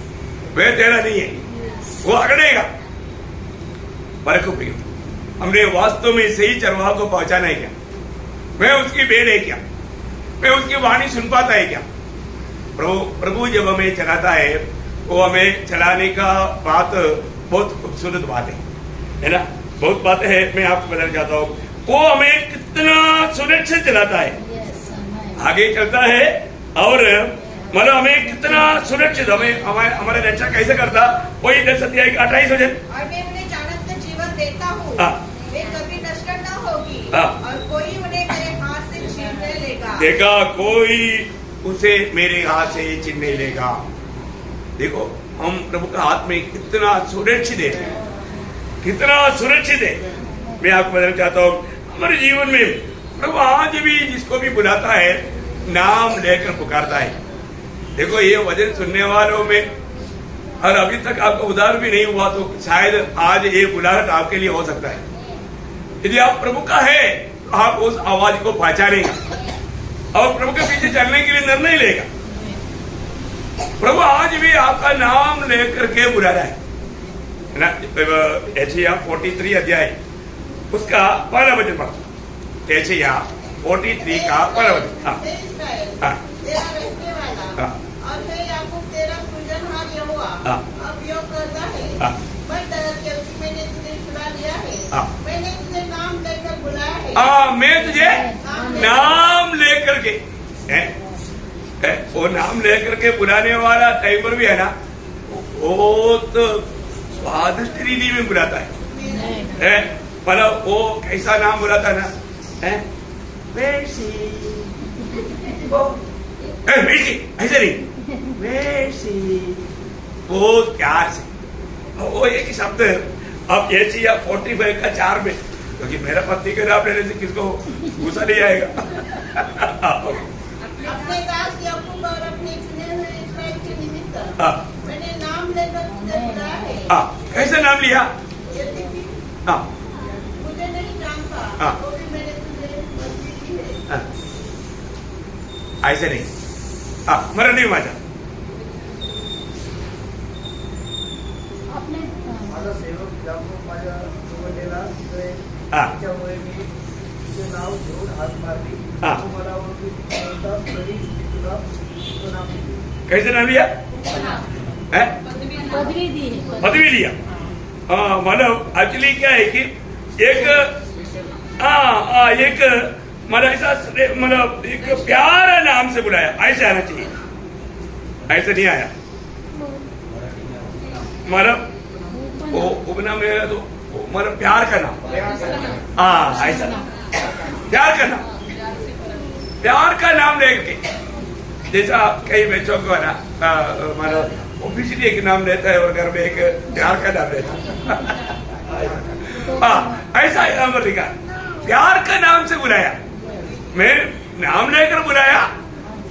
वे तेरा नहीं है, वो आगड़ेगा। परखो प्रियो, हमने वास्तव में सही चरवाहा को पहचाना है क्या? मैं उसकी भेड़ है क्या? मैं उसकी वाणी सुन पाता है क्या? प्रभु जब हमें चलाता है, वो हमें चलाने का बात बहुत खूबसूरत बात है ना? बहुत बात है, मैं आपको बताना चाहता हूँ। वो हमें कितना सुरक्षित चलाता है, आगे चलता है, और मतलब हमें कितना सुरक्षित, हमारे रक्षा कैसे करता? वही 10 अध्याय 28 वचन। और मैं उन्हें जानत जीवन देता हूँ, वे कभी नष्ट न होगी, और कोई उन्हें मेरे हाथ से छीन नहीं लेगा। देखा, कोई उसे मेरे हाथ से छीन नहीं लेगा। देखो, हम प्रभु का हाथ में कितना सुरक्षित है, कितना सुरक्षित है। मैं आपको बताना चाहता हूँ, हमारे जीवन में प्रभु आज भी जिसको भी बुलाता है, नाम लेकर पुकारता है। देखो, ये वचन सुनने वालों में और अभी तक आपको उद्धार भी नहीं हुआ तो शायद आज ये बुलाहट आपके लिए हो सकता है। यदि आप प्रभु का है तो आप उस आवाज को पहचानेगा और प्रभु के पीछे चलने के लिए निर्णय लेगा। प्रभु आज भी आपका नाम लेकर के बुला रहा है ना? यशायाह 43 अध्याय उसका पहला वचन पढ़ो। यशायाह 43 का पहला वचन। तेरा रहने वाला और है याकूब तेरा सृजनहार यहोवा अब योग करता है, मत डर क्योंकि मैंने तुझे छुड़ा लिया है, मैंने तुझे नाम लेकर बुलाया है। मैं तुझे नाम लेकर के, वो नाम लेकर के बुलाने वाला टाइमर भी है ना, वो तो स्वादिष्ट रीति में बुलाता है। मतलब वो कैसा नाम बुलाता है ना, मेसी, ऐसे नहीं, मेसी, बहुत प्यार से। वो एक शब्द अब यशायाह 45 का 4 में, क्योंकि मेरा पति के नाम लेने से किसको गुस्सा नहीं आएगा। अपने दास याकूब और अपने चुने हुए इस्राएल के निमित्त मैंने नाम लेकर तुझे बुलाया है। कैसे नाम लिया? यद्यपि मुझे नहीं जानता तो भी मैंने तुझे मर्जी की है। ऐसे नहीं, मराठी माझा माझा सेवक याकूब माझ्या निवडलेला त्यामुळे मी तुझे नाव घेऊन हात मारली, तू मला ओळखीचा तरी तुला तुझं नाम दिले। कैसे नाम लिया? पदवी दी, पदवी लिया। मतलब एक्चुअली क्या है कि एक एक मतलब ऐसा मतलब एक प्यारा नाम से बुलाया, ऐसे आना चाहिए, ऐसे नहीं आया। मतलब वो उपनाम लेगा तो मतलब प्यार का नाम, हाँ ऐसा प्यार का नाम, प्यार का नाम लेके, जैसा कई बच्चों को ना मतलब ऑफिशियली एक नाम लेता है और घर में एक प्यार का नाम लेता है, ऐसा अमेरिका प्यार का नाम से बुलाया, मैं नाम लेकर बुलाया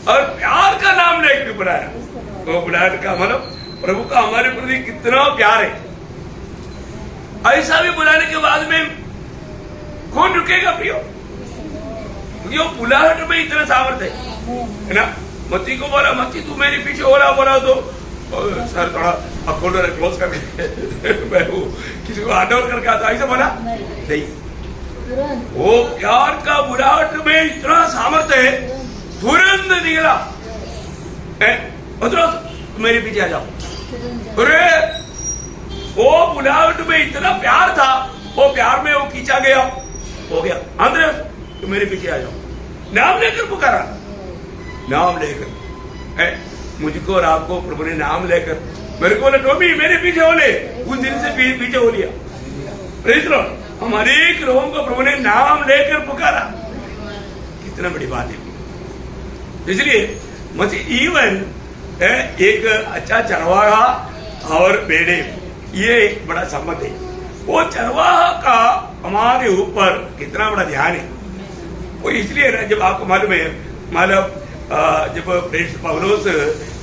और प्यार का नाम लेकर बुलाया। तो बुलाने का मतलब प्रभु का हमारे प्रति कितना प्यार है। ऐसा भी बुलाने के बाद में कौन रुकेगा प्रियो? यो बुलाहट में इतना सामर्थ्य है ना। मत्ती को बोला, मत्ती तू मेरे पीछे बोला तो सर थोड़ा अकाउंट क्लोज करके मैं वो किसी को हैंड ओवर करके आता, ऐसा बोला नहीं। वो प्यार का बुलाहट में इतना सामर्थ्य है, तुरंत निकला, मेरे पीछे आ जाओ। अरे वो बुलाहट में इतना प्यार था, वो प्यार में वो खींचा गया, हो गया अंदर, मेरे पीछे आ जाओ। नाम लेकर पुकारा, नाम लेकर मुझको और आपको प्रभु ने नाम लेकर, मेरे को बोले टोमी मेरे पीछे हो ले, उस दिन से पीछे हो लिया। प्रेज़ लॉर्ड, हम अनेक लोगों को प्रभु ने नाम लेकर पुकारा, कितना बड़ी बात है। इसलिए मसीह इवन एक अच्छा चरवाहा और भेड़े, ये एक बड़ा संबंध है। वो चरवाहा का हमारे ऊपर कितना बड़ा ध्यान है। वो इसलिए ना, जब आपको मालूम है, मतलब जब पौलुस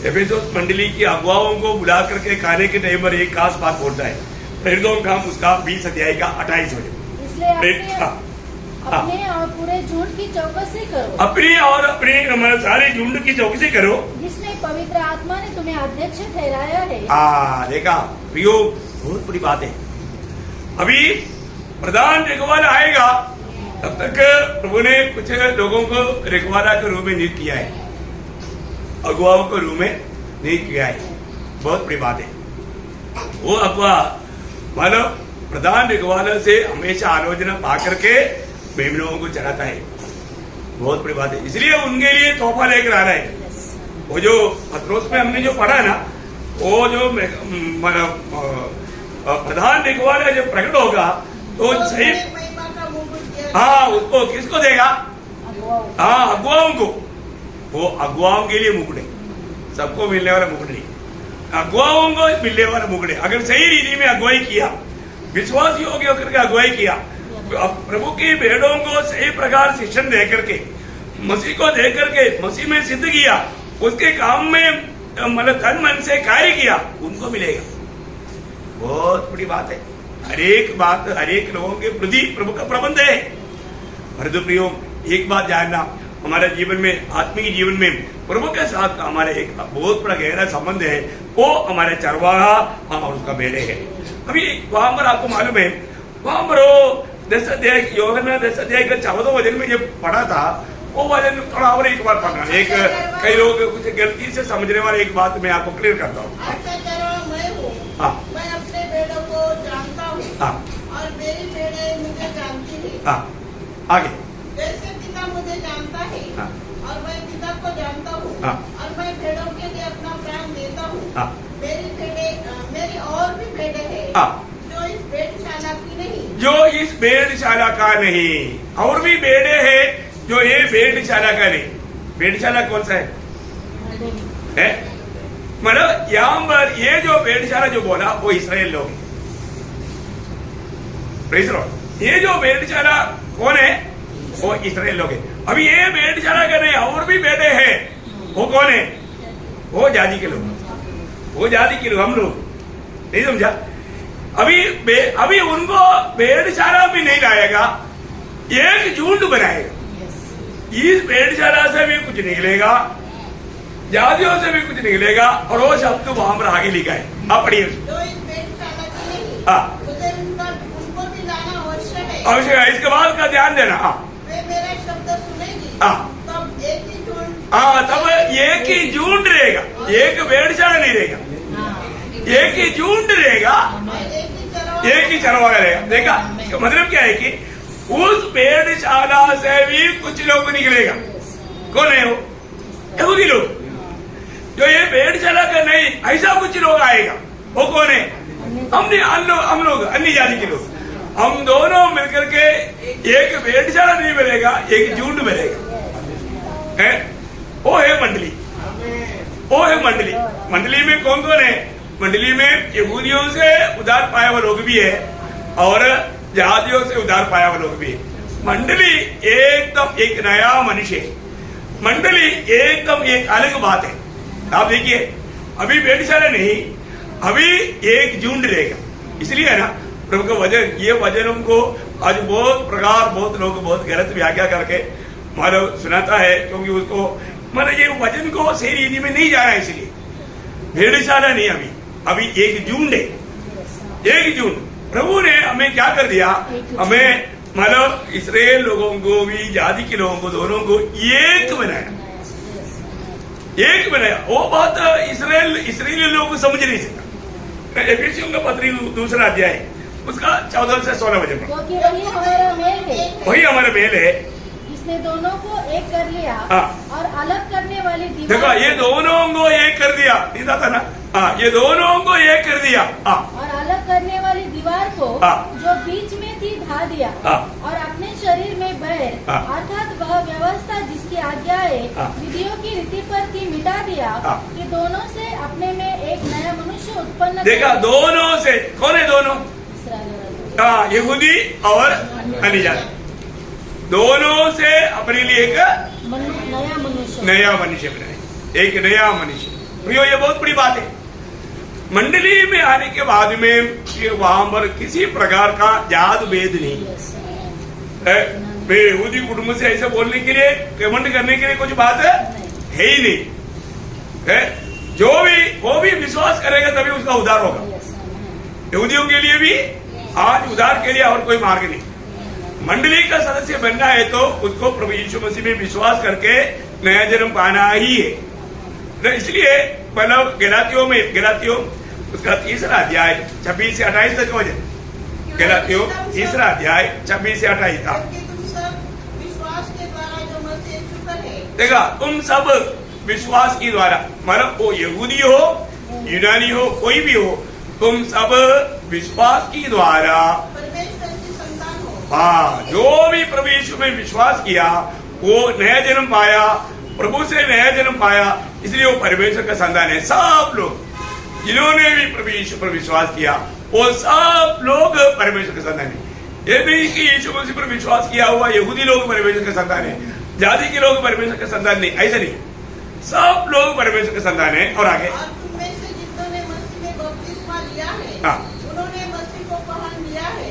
एफेसुस मंडली की अगुवाओं को बुला करके खाने के टाइम पर एक खास बात बोलता है, प्रेरितों का काम उसका 20 अध्याय का 28 बजे। इसलिए अपने और पूरे झुंड की चौकसी करो, अपनी और अपने सारे झुंड की चौकसी करो, जिसमें पवित्र आत्मा ने तुम्हें अध्यक्ष ठहराया है। देखा प्रियो, बहुत बड़ी बात है। अभी प्रधान रखवाला आएगा, तब तक प्रभु ने कुछ लोगों को रखवाला के रूप में नियुक्त किया है, अगुवाओं के रूप में नियुक्त किया है। बहुत बड़ी बात है। वो अगुआ मतलब प्रधान रखवाला से हमेशा आलोचना पा करके मेमनों को चढ़ाता है, बहुत बड़ी बात है। इसलिए उनके लिए तोहफा लेकर आ रहा है। वो जो पत्रोस में हमने जो पढ़ा ना, वो जो प्रधान रखवाला जब प्रकट होगा तो सही, हाँ उसको किसको देगा? हाँ अगुवाओं को। वो अगुवाओं के लिए मुकुट है, सबको मिलने वाला मुकुट नहीं, अगुवाओं को मिलने वाला मुकुट है। अगर सही रीति में अगुवाई किया, विश्वास योग्य होकर के अगुवाई किया, प्रभु की भेड़ों को सही प्रकार शिक्षण दे करके, मसीह को दे करके मसीह में सिद्ध किया, उसके काम में मतलब तन मन से कार्य किया, उनको मिलेगा। बहुत बड़ी बात है। हरेक बात हरेक लोगों के प्रति प्रभु का प्रबंध है। परंतु प्रियो, एक बात जानना, हमारे जीवन में, आत्मिक जीवन में प्रभु के साथ हमारे एक बहुत बड़ा गहरा संबंध है। वो हमारे चरवाहा और उसका भेड़े है। अभी वहां पर आपको मालूम है, वहां पर यूहन्ना 10 अध्याय का 14 वचन में जब पढ़ा था, वो वचन थोड़ा और एक बार पढ़ना। एक कई लोग कुछ गलती से समझने वाले एक बात मैं आपको क्लियर करता हूँ। मैं अपने भेड़ों को जानता हूँ और मेरी भेड़ें मुझे जानती है। आगे, जैसे पिता मुझे जानता है और मैं पिता को जानता हूँ और मैं भेड़ों के लिए अपना प्राण देता हूँ। मेरी भेड़ें, मेरी और भी भेड़ें हैं जो इस भेड़शाला की नहीं, जो इस भेड़शाला का नहीं, और भी भेड़े हैं जो ये भेड़शाला का नहीं। भेड़शाला कौन सा है? मतलब यहाँ पर ये जो भेड़शाला जो बोला वो इसराइल लोग, ये जो भेड़शाला कौन है? वो इसराइल लोग है। अभी ये भेड़शाला का नहीं, और भी भेड़े हैं, वो कौन है? वो जाति के लोग, वो जाति के लोग, हम लोग। नहीं समझा? अभी उनको भेड़शाला भी नहीं लाएगा, एक झुंड बनाएगा। इस भेड़शाला से भी कुछ निकलेगा, जातियों से भी कुछ निकलेगा, और वो शब्द वहां पर आगे लिखा है। आप पढ़िए। आवश्यक है, इसके बाद का ध्यान देना। मेरा शब्द सुनेगी तब एक ही झुंड, तब एक ही झुंड रहेगा, एक भेड़शाला नहीं रहेगा, एक ही झुंड रहेगा, एक ही चरवाहा रहेगा। देखा, इसका मतलब क्या है कि उस भेड़शाला से भी कुछ लोग निकलेगा। कौन है वो? यहूदी लोग। जो ये भेड़शाला का नहीं, ऐसा कुछ लोग आएगा। वो कौन है? हम लोग अन्य जाति के लोग। हम दोनों मिलकर के एक भेड़शाला नहीं मिलेगा, एक झुंड मिलेगा। है वो है मंडली। वो है मंडली। मंडली में कौन कौन है? मंडली में यहूदियों से उधार पाया हुआ लोग भी है और जातियों से उधार पाया हुआ लोग भी है। मंडली एकदम एक नया मनुष्य है। मंडली एकदम एक अलग बात है। आप देखिए, अभी भेड़शाला नहीं, अभी एक झुंड रहेगा। इसलिए है ना प्रभु का वचन, ये वचनों को आज बहुत प्रकार बहुत लोग बहुत गलत व्याख्या करके मानो सुनाता है, क्योंकि उसको मतलब ये वचन को सही रीति में नहीं जाना। इसलिए भेड़शाला नहीं, अभी एक झुंड है। एक झुंड। प्रभु ने हमें क्या कर दिया? हमें मतलब इस्राएल लोगों को भी, जाति के लोगों को, दोनों को एक बनाया। एक बनाया। वो बात इस्राएली लोगों को समझ नहीं सकता। एफिसियों का पत्री 2 अध्याय उसका 14 से 16 वचन। क्योंकि वही हमारा मेल है। वही हमारा मेल है। इसने दोनों को एक कर लिया और अलग करने वाली दीवार। देखो, ये दोनों को एक कर दिया। सीधा था ना? ये दोनों को एक कर दिया। और अलग करने वाली दीवार को जो बीच में थी ढा दिया और अपने शरीर में बैर अर्थात वह व्यवस्था जिसकी आज्ञाएं विधियों की रीति पर थी मिटा दिया, कि दोनों से अपने में एक नया मनुष्य उत्पन्न। देखा, दोनों से। कौन है दोनों? यहूदी और अन्य जाति। दोनों से अपने लिए एक नया मनुष्य बनाए। एक नया मनुष्य। प्रियो, ये बहुत बड़ी बात है। मंडली में आने के बाद में वहां पर किसी प्रकार का जात भेद नहीं है। मैं यहूदी कुटुंब से ऐसा बोलने के लिए, कमेंट करने के लिए कुछ बात है ही नहीं है। जो भी वो भी विश्वास करेगा तभी उसका उद्धार होगा। यहूदियों के लिए भी आज उद्धार के लिए और कोई मार्ग नहीं। मंडली का सदस्य बनना है तो उसको प्रभु यीशु मसीह में विश्वास करके नया जन्म पाना ही है। तो इसलिए मतलब गलातियों उसका 3 अध्याय 26 से 28 तक हो जाए। गलातियों 3 अध्याय 26 से 28 था। विश्वास के द्वारा जो मसीह यीशु पर है। देखा, तुम सब विश्वास के द्वारा, मतलब वो यहूदी हो, यूनानी हो, कोई भी हो, तुम सब विश्वास के द्वारा जो भी प्रभु यीशु में विश्वास किया वो नया जन्म पाया, प्रभु से नया जन्म पाया। इसलिए वो परमेश्वर का संतान है। सब लोग जिन्होंने भी प्रभु यीशु पर विश्वास किया वो सब लोग परमेश्वर का संतान है। ये नहीं कि यीशु मसीह पर विश्वास किया हुआ यहूदी लोग परमेश्वर का संतान है, जाति के लोग परमेश्वर का संतान नहीं, ऐसा नहीं। सब लोग परमेश्वर का संतान है। और आगे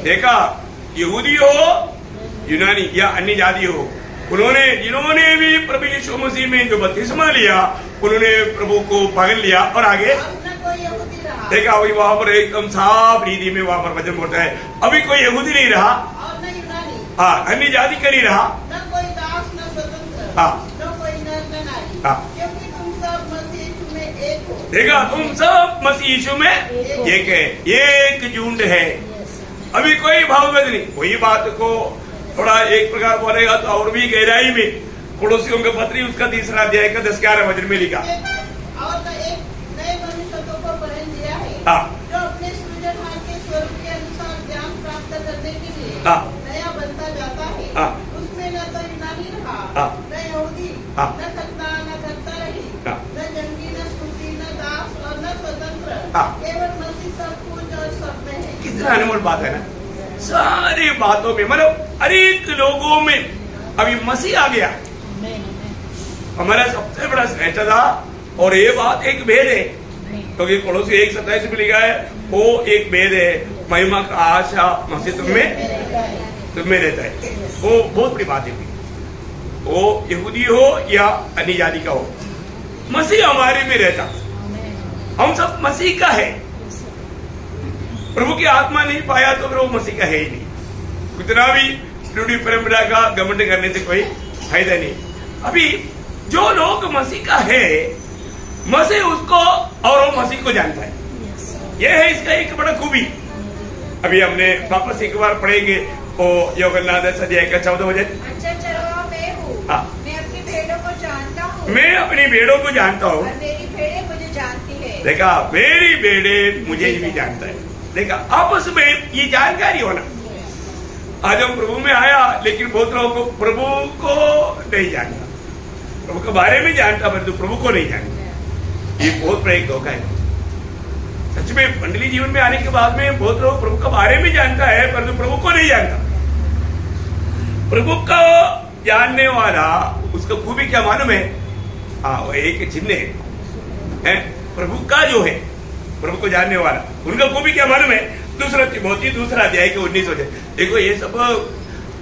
देखा, यहूदी हो, यूनानी या अन्य जाति हो, उन्होंने जिन्होंने भी प्रभु यीशु मसीह में जो बपतिस्मा लिया उन्होंने प्रभु को पकड़ लिया। और आगे देखा, वही वहां पर एकदम साफ रीति में वहां पर वचन बोलता है, अभी कोई यहूदी नहीं रहा, हाँ, अन्य जाति का नहीं रहा, न कोई दास न स्वतंत्र, न कोई नर न नारी, क्योंकि तुम सब मसीह यीशु में एक हो। देखा, तुम सब मसीह यीशु में एक है, एक झुंड है। अभी कोई भावभेद नहीं। वही बात को थोड़ा एक प्रकार बोलेगा तो और भी गहराई में पड़ोसियों के पत्री उसका 3 अध्याय का 10-11 वचन में लिखा। और एक नए मनुष्यों को पहन दिया है, जो अपने सृजनहार के स्वरूप के अनुसार ज्ञान प्राप्त करने के लिए नया बनता जाता है। उसमें न तो यूनानी रहा, न यहूदी, न खतना न खर्ता रही, न जंगी न स्तुति, न दास और न स्वतंत्र, केवल मसीह सब कुछ और सब में है। कितना अनमोल बात है ना। सारी बातों में मतलब हर एक लोगों में अभी मसीह आ गया। हमारा सबसे बड़ा श्रेष्ठ था। और ये बात एक भेद है, क्योंकि कोलोसी 1:27 में लिखा है वो एक भेद है, महिमा का आशा मसीह तुम में रहता है। वो बहुत बड़ी बात है। वो यहूदी हो या अन्य जाति का हो, मसीह हमारे में रहता। हम सब मसीह का है। प्रभु की आत्मा नहीं पाया तो फिर वो मसीह का है ही नहीं। कितना भी रूढ़ी परंपरा का घमंड करने से कोई फायदा नहीं। अभी जो लोग मसीह का है, मसीह उसको और वो मसीह को जानता है। यह है इसका एक बड़ा खूबी। अभी हमने वापस एक बार पढ़ेंगे ओ योगन्नाथ 10 अध्याय का 14 वचन। अच्छा चरवाहा मैं हूँ, हाँ। मैं अपनी भेड़ों को जानता हूँ मैं अपनी भेड़ों को जानता हूँ। और मेरी भेड़ें मुझे जानती है। देखा, मेरी भेड़े मुझे भी जानता है। देखा, आपस में ये जानकारी होना। आज हम प्रभु में आया, लेकिन बहुत लोगों को प्रभु को नहीं जानता, प्रभु के बारे में जानता परंतु प्रभु को नहीं जानता। ये बहुत बड़ा एक धोखा है। सच में मंडली जीवन में आने के बाद में बहुत लोग प्रभु के बारे में जानता है परंतु प्रभु को नहीं जानता। प्रभु को जानने वाला, उसका खूबी क्या मालूम है? हाँ, वो एक चिन्ह है प्रभु का जो है, प्रभु को जानने वाला, उनका खूबी क्या मालूम है? दूसरा तिमोथी 2 अध्याय के 19 वचन। देखो, ये सब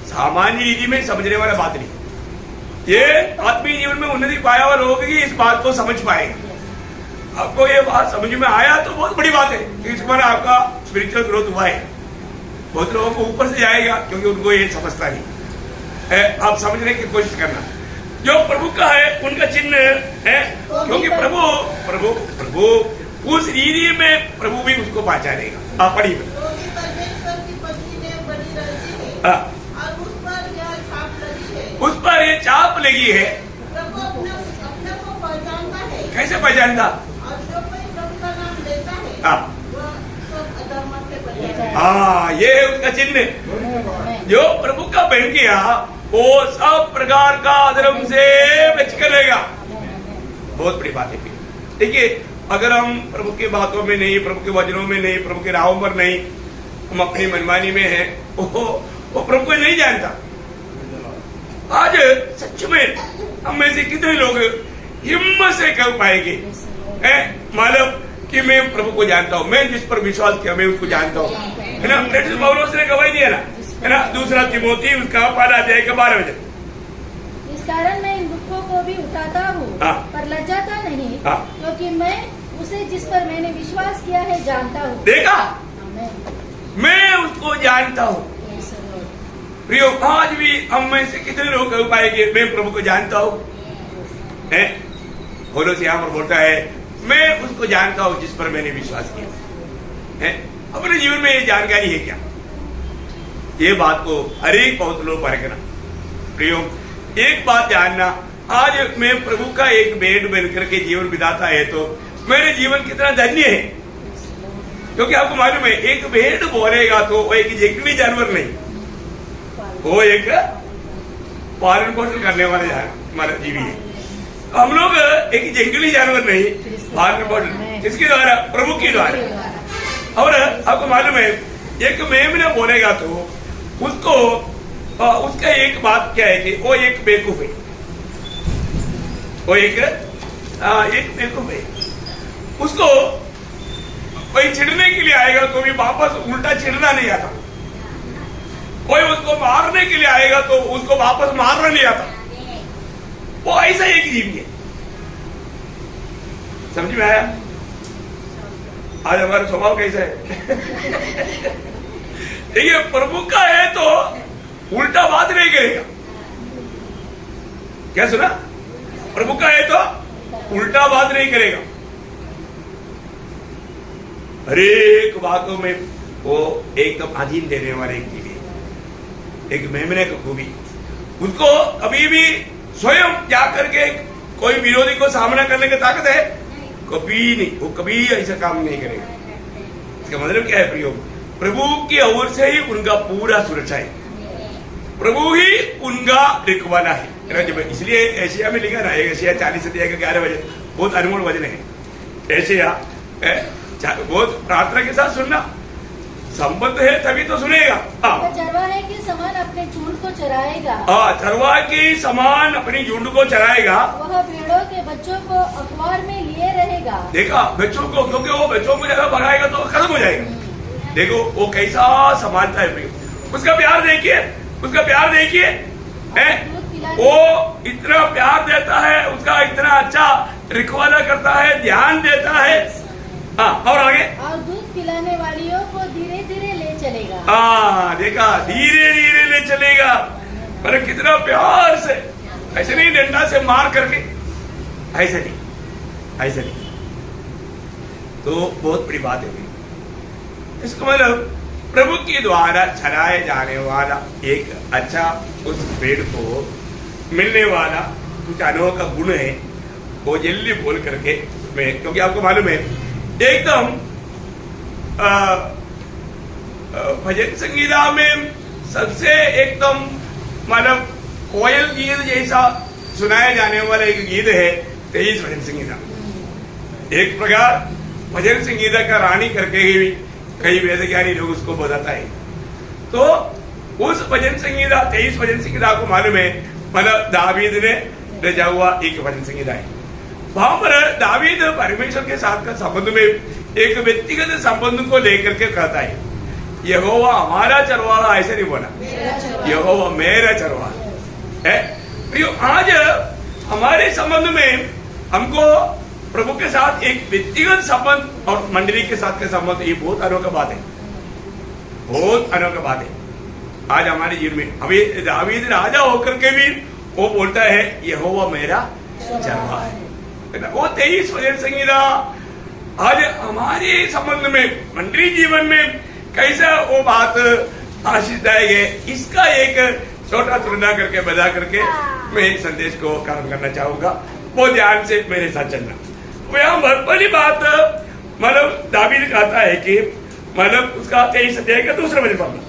सामान्य रीति में समझने वाला बात नहीं, ये आत्मीय जीवन में उन्नति पाया हुआ लोग ही इस बात को समझ पाएगा। आपको ये बात समझ में आया तो बहुत बड़ी बात है कि इस बार आपका स्पिरिचुअल ग्रोथ हुआ है। बहुत लोगों को ऊपर से जाएगा क्योंकि उनको ये समझता नहीं। आप समझने की कोशिश करना, जो प्रभु का है उनका चिन्ह है, क्योंकि प्रभु उस रीति में प्रभु भी उसको पहचानेगा। आप पढ़िए। तो भी परमेश्वर की पत्नी ने बड़ी रची है और उस पर यह छाप लगी है। उस पर ये चाप लगी है। प्रभु अपने को पहचानता है। कैसे पहचानता? और जो कोई प्रभु का नाम लेता है हाँ। वह सब अधर्म से बच जाएगा। हाँ, ये है उसका चिन्ह। जो प्रभु का बन गया वो सब प्रकार का अधर्म से बच कर रहेगा। बहुत बड़ी बात है। देखिए, अगर हम प्रभु की बातों में नहीं, प्रभु के वचनों में नहीं, प्रभु के राहों पर नहीं, हम अपनी मनमानी में हैं, वो प्रभु को नहीं जानता। आज सच में हम में से कितने लोग हिम्मत से कह पाएंगे मालूम कि मैं प्रभु को जानता हूँ, मैं जिस पर विश्वास किया मैं उसको जानता हूँ, है ना? प्रेरित पौलुस ने गवाही दिया ना, है ना? 2 तिमोथी उसका 1 अध्याय का 12 वचन। इस कारण मैं इन दुखों को भी उठाता हूँ पर लज्जाता नहीं, क्योंकि मैं उसे जिस पर मैंने विश्वास किया है जानता हूँ। देखा, मैं उसको जानता हूँ। प्रियो, आज भी हम में से कितने लोग कह पाएंगे मैं प्रभु को जानता हूँ? पौलुस यहाँ पर बोलता है मैं उसको जानता हूँ जिस पर मैंने विश्वास किया है। अपने जीवन में ये जानकारी है क्या? ये बात को हर एक बहुत लोग परखना। प्रियो, एक बात जानना, आज मैं प्रभु का एक भेड़ बनकर के जीवन बिताता है तो मेरे जीवन कितना धन्य है। क्योंकि आपको मालूम है, एक भेड़ बोलेगा तो वो एक जंगली जानवर नहीं, वो एक पालन पोषण करने वाला हमारा जीवी है। हम लोग एक जंगली जानवर नहीं, पालन पोषण किसके द्वारा? प्रभु के द्वारा। और आपको मालूम है, एक मेमना बोलेगा तो उसको उसका एक बात क्या है कि वो एक बेवकूफ है, वो एक बेवकूफ है। उसको कोई छिड़ने के लिए आएगा तो भी वापस उल्टा छिड़ना नहीं आता, कोई उसको मारने के लिए आएगा तो उसको वापस मारना नहीं आता। वो ऐसा एक जीव है। समझ में आया? आज हमारा स्वभाव कैसा है? देखिए, प्रभु का है तो उल्टा बात नहीं करेगा। क्या सुना? प्रभु का है तो उल्टा बात नहीं करेगा। हर एक बातों में वो एकदम अधीन देने वाले एक जीवी, एक मेमने का खूबी। उसको कभी भी स्वयं जाकर के कोई विरोधी को सामना करने की ताकत है? कभी नहीं। वो कभी ऐसा काम नहीं करेगा। इसका मतलब क्या है प्रियो? प्रभु की ओर से ही उनका पूरा सुरक्षा है, प्रभु ही उनका रखवाला है। जब इसलिए एशिया में लिखा ना, एशिया 40 अध्याय का 11 वचन बहुत अनमोल वचन है। एशिया बहुत प्रार्थना के साथ सुनना, संबंध है तभी तो सुनेगा। चरवाहे के समान अपने झुंड को चराएगा। चरवाहे के समान अपनी झुंड को चराएगा। वह भेड़ों के बच्चों को अखबार में लिए रहेगा। देखा, बच्चों को, क्योंकि वो बच्चों को ज्यादा भगाएगा तो खत्म हो जाएगा। देखो वो कैसा समानता है, उसका प्यार देखिए, उसका प्यार देखिए। वो इतना प्यार देता है, उसका इतना अच्छा रखवाला करता है, ध्यान देता है। और आगे, और दूध पिलाने वालियों को धीरे धीरे ले चलेगा। देखा, धीरे धीरे ले चलेगा। पर कितना प्यार से, ऐसे नहीं डंडा से मार करके, ऐसे नहीं, ऐसे नहीं। तो बहुत बड़ी बात है। इसका मतलब प्रभु के द्वारा चराए जाने वाला एक अच्छा उस पेड़ को मिलने वाला कुछ अनोखा गुण है, वो जल्दी बोल करके उसमें, क्योंकि आपको मालूम है एकदम भजन संगीता में सबसे एकदम मतलब कोयल गीत जैसा सुनाया जाने वाला एक गीत है 23 भजन संगीता। एक प्रकार भजन संगीता का रानी करके ही कई वेद ज्ञानी लोग उसको बताता है। तो उस भजन संगीता 23 भजन संगीता आपको मालूम है, मतलब दावीद ने रचा हुआ एक भजन संगीता है। वहां पर दावीद परमेश्वर के साथ का संबंध में एक व्यक्तिगत संबंध को लेकर के कहता है, यहोवा हमारा चरवाहा, ऐसे नहीं बोला, यहोवा मेरा चरवाहा है। आज हमारे संबंध में हमको प्रभु के साथ एक व्यक्तिगत संबंध और मंडली के साथ का संबंध, ये बहुत अनोखा बात है, बहुत अनोखा बात है आज हमारे जीवन में। अभी दावीद राजा होकर के भी वो बोलता है यहोवा मेरा चरवाहा है। वो 23 भजन संगीता आज हमारे संबंध में मंडली जीवन में कैसा वो बात आशीषदायक है, इसका एक छोटा तुलना करके बता करके मैं एक संदेश को काम करना चाहूंगा। वो ध्यान से मेरे साथ चलना। वो यहाँ बड़ी बात मतलब दावीद कहता है कि मतलब उसका 23 अध्याय का दूसरा वचन पढ़ना,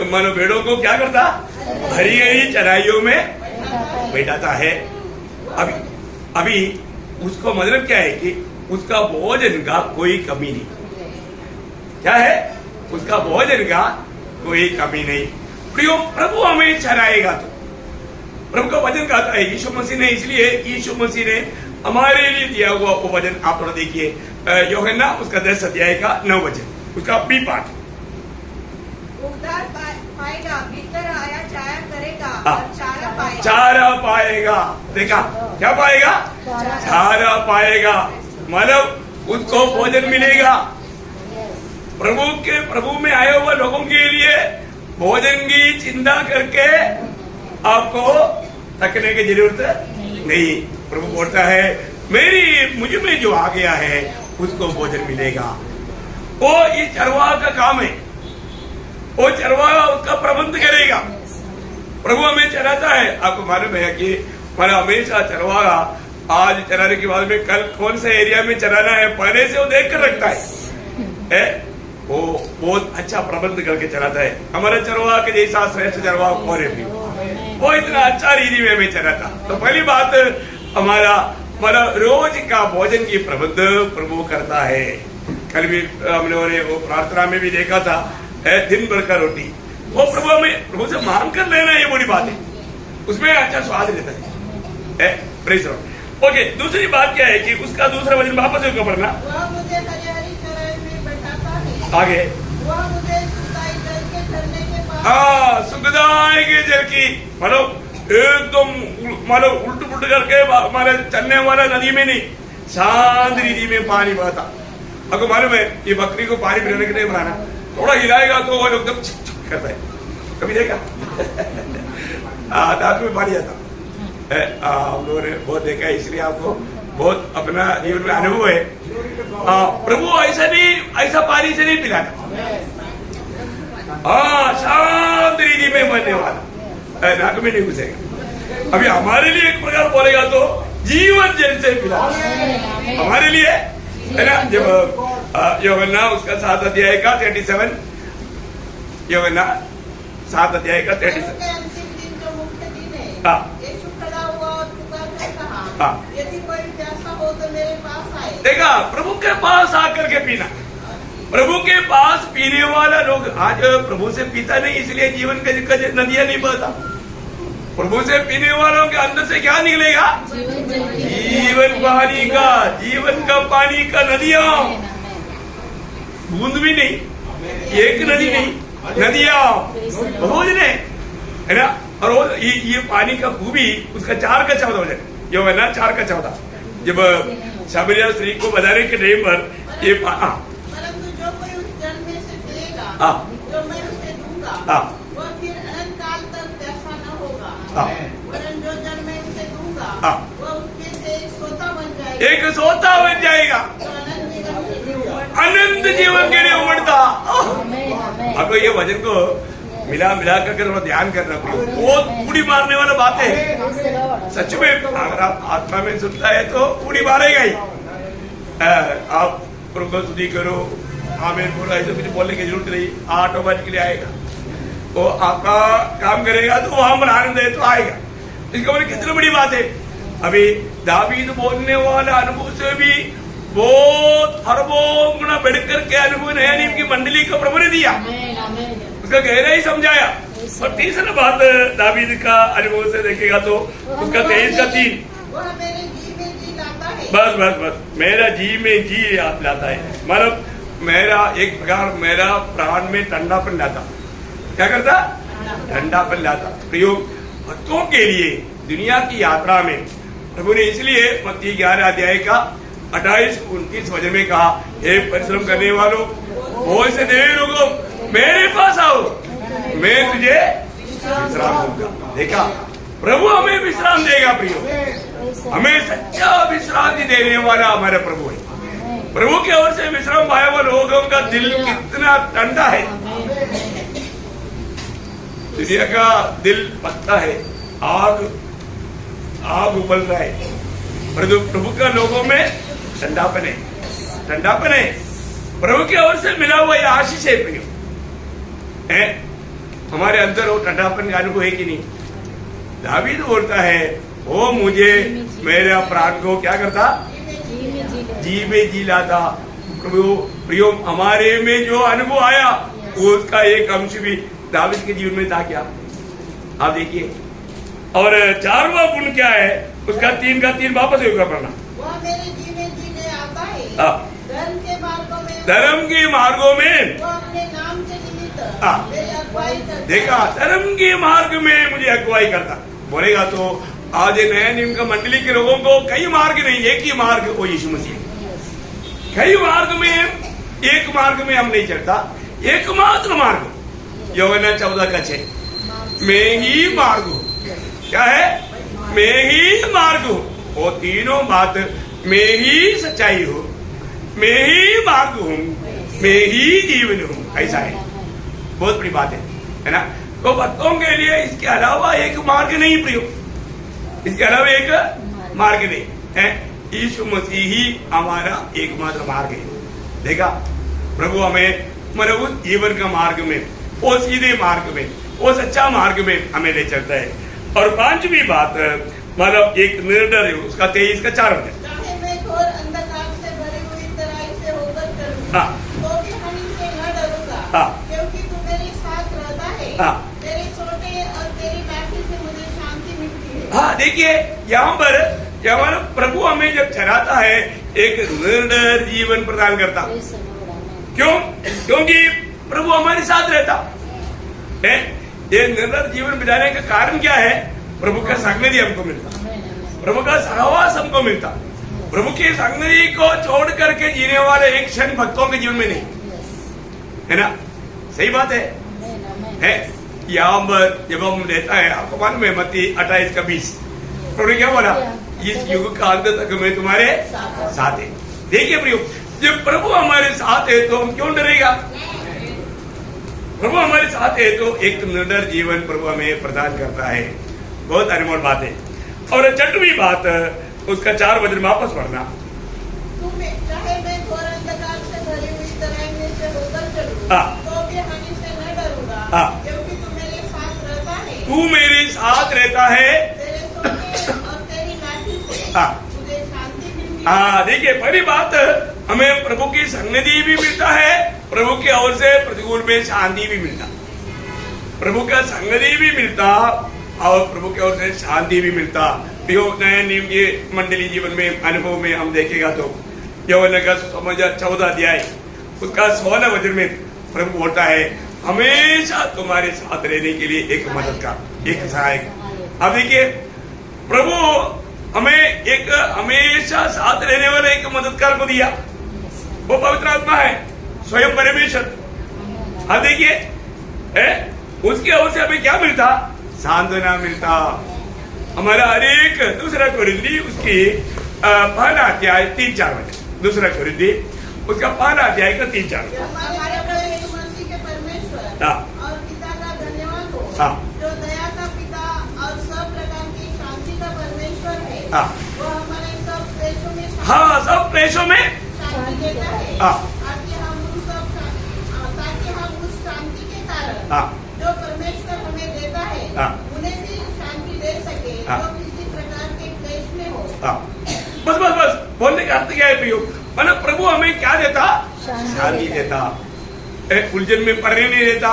मतलब भेड़ों को क्या करता, हरी हरी चराइयों में बैठाता है। अभी उसको मतलब क्या है कि उसका भोजन का कोई कमी नहीं। क्या है? उसका भोजन का कोई कमी नहीं। प्रियो, प्रभु हमें चराएगा। तो प्रभु का वचन कहता है यीशु मसीह ने, इसलिए यीशु मसीह ने हमारे लिए दिया हुआ वो वचन आप थोड़ा देखिए, यूहन्ना उसका 10 अध्याय का 9 वचन, उसका बी पाठ। उद्धार पाएगा, भीतर आया छाया करेगा और चारा पाएगा। चारा पाएगा, देखा क्या पाएगा? चारा पाएगा, मतलब उसको भोजन मिलेगा। प्रभु में आए हुए लोगों के लिए भोजन की चिंता करके आपको थकने की जरूरत नहीं। प्रभु बोलता है मुझ में जो आ गया है उसको भोजन मिलेगा। वो ये चरवाहा का काम है, वो चरवाहा उसका प्रबंध करेगा। प्रभु हमें चराता है। आपको मालूम है कि हमारा हमेशा चरवाहा आज चराने के बाद में कल कौन से एरिया में चराना है पहले से वो देख कर रखता है। वो बहुत अच्छा प्रबंध करके चलाता है। हमारा चरवाहा के जैसा श्रेष्ठ चरवाहा कौन है? वो इतना अच्छा रीति में हमें चलाता। तो पहली बात हमारा रोज का भोजन की प्रबंध प्रभु करता है। कल भी हम लोगों ने वो प्रार्थना में भी देखा था, दिन भर का रोटी वो प्रभु से मांग कर लेना, ये बड़ी बात है, उसमें अच्छा स्वाद रहता है। Praise the Lord. ओके, दूसरी बात क्या है कि उसका दूसरा वचन वापस उसको पढ़ना, आगे सुखदाई के जल की, मतलब एकदम मतलब उल्ट पुल्ट करके हमारे चलने वाला नदी में नहीं, शांत रीति में पानी बहता। आपको मालूम है ये बकरी को पानी पिलाने के लिए बनाना, थोड़ा हिलाएगा तो वो एकदम करता है। कभी देखा? दांत में पानी आता है। हम लोगों ने बहुत देखा है, इसलिए आपको बहुत अपना जीवन में अनुभव है। प्रभु ऐसा नहीं, ऐसा पानी से नहीं पिलाता। शांत रीति में बनने वाला, नाक में नहीं घुसेगा। अभी हमारे लिए एक प्रकार बोलेगा तो जीवन जल से पिला हमारे लिए, है ना। जब यूहन्ना उसका 7 अध्याय का 37, यूहन्ना 7 अध्याय का 37, यदि कोई प्यासा हो तो मेरे पास आए। देखा, प्रभु के पास आकर के पीना। प्रभु के पास पीने वाला लोग आज प्रभु से पीता नहीं, इसलिए जीवन का नदियां नहीं बहता। प्रभु से पीने वालों के अंदर से क्या निकलेगा? जीवन पानी का, जीवन का पानी का नदियां, बूंद भी नहीं, एक नदी नहीं, नदियां बहुत है ना। और ये पानी का खूबी उसका 4 का 14 वचन, जो है ना 4 का 14, जब शबरिया स्त्री को बताने के टाइम पर ये परंतु जो कोई उस जल में से पिएगा जो मैं उसे दूंगा वो फिर अनंत काल तक प्यासा न होगा, वरन जो जल मैं उसे दूंगा वो उसके से एक सोता बन जाएगा, एक सोता बन जाएगा। तो अनंत जीवन अनंत जीवन के लिए उमड़ता। आमेन, आमेन। आपको ये वचन को मिला कर थोड़ा ध्यान करना पड़ेगा। बहुत उड़ी मारने वाला बात है Praise the Lord. सच में। अगर आप आत्मा में सुनता है तो उड़ी मारेगा ही। आप प्रभु को स्तुति करो, आमीन बोलो, ऐसे मुझे बोलने की जरूरत नहीं, ऑटोमेटिकली आएगा। वो आपका काम करेगा तो वहां पर आनंद है तो आएगा। इसका मतलब कितनी बड़ी बात है। अभी दावीद बोलने वाला अनुभव से भी बहुत अरबों गुना बढ़कर के अनुभव नया नियम की मंडली को प्रभु ने दिया, आमेन, आमेन। उसका गहरा ही समझाया। और तीसरा बात दावीद का अनुभव से देखेगा तो उसका 23 का 3, वह मेरे जी में जी लाता है। बस मेरा जी में जी लाता है, मतलब मेरा एक प्रकार मेरा प्राण में ठंडापन लाता। क्या करता? ठंडापन लाता। प्रयोग भक्तों के लिए दुनिया की यात्रा में प्रभु ने इसलिए मत्ती 11 अध्याय का 28-29 वचन में कहा, हे परिश्रम करने वालों, बहुत से देवी लोगों, मेरे पास आओ, मैं तुझे विश्राम दूंगा। देखा, प्रभु हमें विश्राम देगा। प्रियो, हमें सच्चा विश्रांति देने वाला हमारा प्रभु है। प्रभु की ओर से विश्राम पाए हुए लोगों का दिल कितना ठंडा है। दुनिया का दिल पकता है, आग उबल रहा है। प्रभु का लोगों में ठंडापन है। प्रभु की ओर से मिला हुआ यह आशीष है। प्रियो, हमारे अंदर वो ठंडापन का अनुभव है कि नहीं? दावीद बोलता है, वो मुझे मेरा प्राण को क्या करता? जी में जी लाता। प्रभु प्रियो, हमारे में जो अनुभव आया उसका एक अंश भी दावीद के जीवन में था। क्या आप देखिए। और 4वां गुण क्या है उसका? 3 का 3 वापस होगा पढ़ना। वह मेरे जी में जीने आता है। धर्म के मार्गों में वो अपने नाम से निमित्त मेरी अगुवाई करता। देखा, धर्म के मार्ग में मुझे अगुवाई करता। बोलेगा तो आज नया नियम का मंडली के लोगों को कई मार्ग नहीं, एक ही मार्ग, वो यीशु मसीह। कई मार्ग में, एक मार्ग में हम नहीं चलता, एकमात्र मार्ग। यूहन्ना 14 का 6, मैं ही मार्ग हूं। क्या है? मैं ही मार्ग हूं। वो तीनों बात, मैं ही सच्चाई हूं, मैं ही मार्ग हूं, मैं ही जीवन हूं, ऐसा है। बहुत बड़ी बात है ना? तो भक्तों के लिए इसके अलावा एक मार्ग नहीं प्रियो, इसके अलावा एक मार्ग नहीं है। यीशु मसीह ही हमारा एकमात्र मार्ग है। देखा, प्रभु हमें मतलब जीवन का मार्ग में, वो सीधे मार्ग में, वो सच्चा मार्ग में हमें ले चलता है। और 5वीं बात मतलब एक निर्णय है उसका 23 का 4 है। चाहे मैं घोर अंधकार से भरी हुई तराई से होकर चलूं, तो भी हानि से न डरूंगा, क्योंकि तू मेरे साथ रहता है। तेरे सोटे और तेरी लाठी से मुझे शांति मिलती है। हाँ, देखिए यहाँ पर हमारा प्रभु हमें जब चलाता है एक निर्णय जीवन प्रदान करता। क्यों? क्योंकि प्रभु हमारे साथ रहता है। ये निर्णय जीवन बिताने का कारण क्या है? प्रभु का संगति हमको मिलता, प्रभु का सहवास हमको मिलता। प्रभु की संगति को छोड़ करके जीने वाले एक क्षण भक्तों के जीवन में नहीं है ना? सही बात है? यहाँ पर जब हम लेता है, आपको मालूम है मत्ती 28 का 20, प्रभु ने क्या बोला? इस युग का अंत तक मैं तुम्हारे साथ है। देखिए प्रियो, जब प्रभु हमारे साथ है तो हम क्यों डरेगा? प्रभु हमारे साथ है तो एक निर्णय जीवन प्रभु हमें प्रदान करता है। बहुत अनमोल बात है। और 6वीं बात उसका 4 वचन वापस पढ़ना। चाहे मैं घोर अंधकार से भरी हुई तराई में से होकर चलूं, तो भी हानि से न डरूंगा, क्योंकि तू मेरे साथ रहता है। तू मेरे साथ रहता है। तेरे सोटे और तेरी लाठी से मुझे शांति मिलती है। देखिए, पहली बात हमें प्रभु की संगति भी मिलता है, प्रभु की ओर से प्रतिकूल में शांति भी मिलता, प्रभु का संगति भी मिलता और प्रभु की ओर से शांति भी मिलता। नया नियम के मंडली जीवन में अनुभव में हम देखेगा तो यूहन्ना का 14 अध्याय उसका 16 वचन में प्रभु बोलता है, हमेशा तुम्हारे साथ रहने के लिए एक मददगार, एक सहायक। अब देखिए, प्रभु हमें एक हमेशा साथ रहने वाले एक मददगार को दिया, वो पवित्र आत्मा है, स्वयं परमेश्वर। अब देखिए, उसके ओर से हमें क्या मिलता? सांत्वना मिलता। हमारा हरेक 2 कोरिन्थी उसकी 1 अध्याय 3-4 वचन, 2 कोरिन्थी उसका 5 अध्याय का 3-4। हमारे प्रभु यीशु मसीह के परमेश्वर हाँ। और पिता का धन्यवाद हो, हाँ। जो दया का पिता और सब प्रकार की शांति का परमेश्वर है। हाँ। वो हमारे सब क्लेशों में हाँ, सब क्लेशों में शांति देता है, हाँ। ताकि हम उस शांति के कारण हाँ। जो परमेश्वर हमें देता है, हाँ। उन्हें भी शांति दे सके, हाँ। जो किसी प्रकार के क्लेश में हो। हाँ। बस बोलने का अर्थ क्या है प्रियो? मतलब प्रभु हमें क्या देता? शांति देता, उलझन में पड़ने नहीं देता।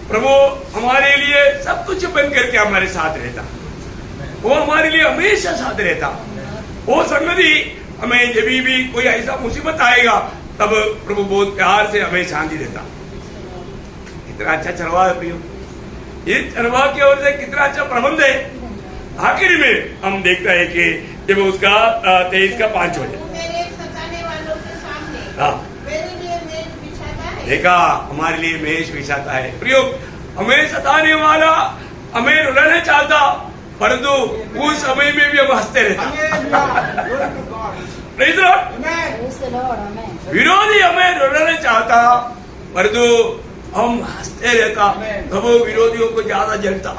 प्रभु हमारे लिए सब कुछ बन करके हमारे साथ रहता, वो हमारे लिए हमेशा साथ रहता। वो संगति हमें जब भी कोई ऐसा मुसीबत आएगा तब प्रभु बहुत प्यार से हमें शांति देता। कितना अच्छा चरवाह है प्रियो, ये चरवाह की ओर से कितना अच्छा प्रबंध है। आखिर में हम देखता है कि जब उसका 23 का 5 हो जाए, वो मेरे सताने वालों के सामने हाँ। मेरे लिए मेज बिछाता है। देखा, हमारे लिए मेष बिछाता है। प्रियो, हमें सताने वाला हमें रुलाना चाहता, परंतु उस समय में भी हम हंसते रहते। Praise the Lord। Praise the Lord, amen. विरोधी हमें रुलाना चाहता, परंतु हम हंसते रहता, तो वो विरोधियों को ज्यादा जलता।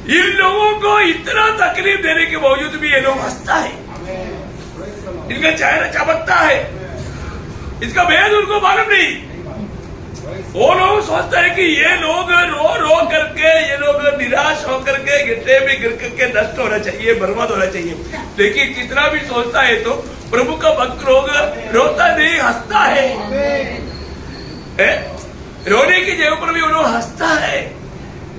इन लोगों को इतना तकलीफ देने के बावजूद भी ये लोग हंसता है, इनका चेहरा चमकता है, इसका भेद उनको मालूम नहीं। वो लोग सोचते हैं कि ये लोग रो करके, ये लोग निराश होकर के गिट्टे में गिर करके नष्ट होना चाहिए, बर्बाद होना चाहिए। लेकिन कितना भी सोचता है तो प्रभु का भक्त लोग रोता नहीं, हंसता है। रोने की जगह पर भी वो लोग हंसता है,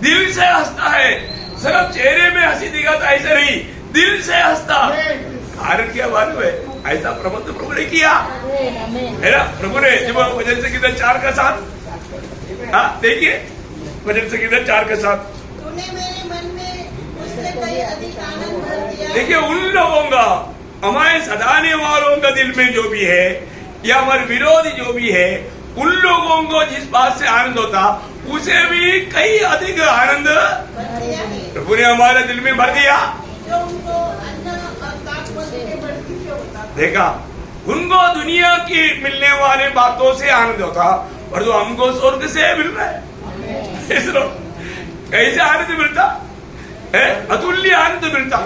दिल से हंसता है। सिर्फ चेहरे में हंसी दिखाता, ऐसा नहीं, दिल से हंसता। कारण क्या मालूम है? ऐसा प्रबंध प्रभु ने किया है ना। प्रभु ने जब वचन संहिता 4 का 7, हाँ देखिए वचन संहिता 4 का 7, तूने मेरे मन में उससे कई अधिक आनंद भर दिया। देखिए उन लोगों का, हमारे सताने वालों का दिल में जो भी है या हमारे विरोधी जो भी है, उन लोगों को जिस बात से आनंद होता उसे भी कई अधिक आनंद भर दिया है, प्रभु ने हमारे दिल में भर दिया। जो उनको अन्न और ताकत के बढ़ती से होता था। देखा, उनको दुनिया की मिलने वाले बातों से आनंद होता, और जो हमको स्वर्ग से मिल रहा है, कैसे आनंद मिलता है? अतुल्य आनंद मिलता,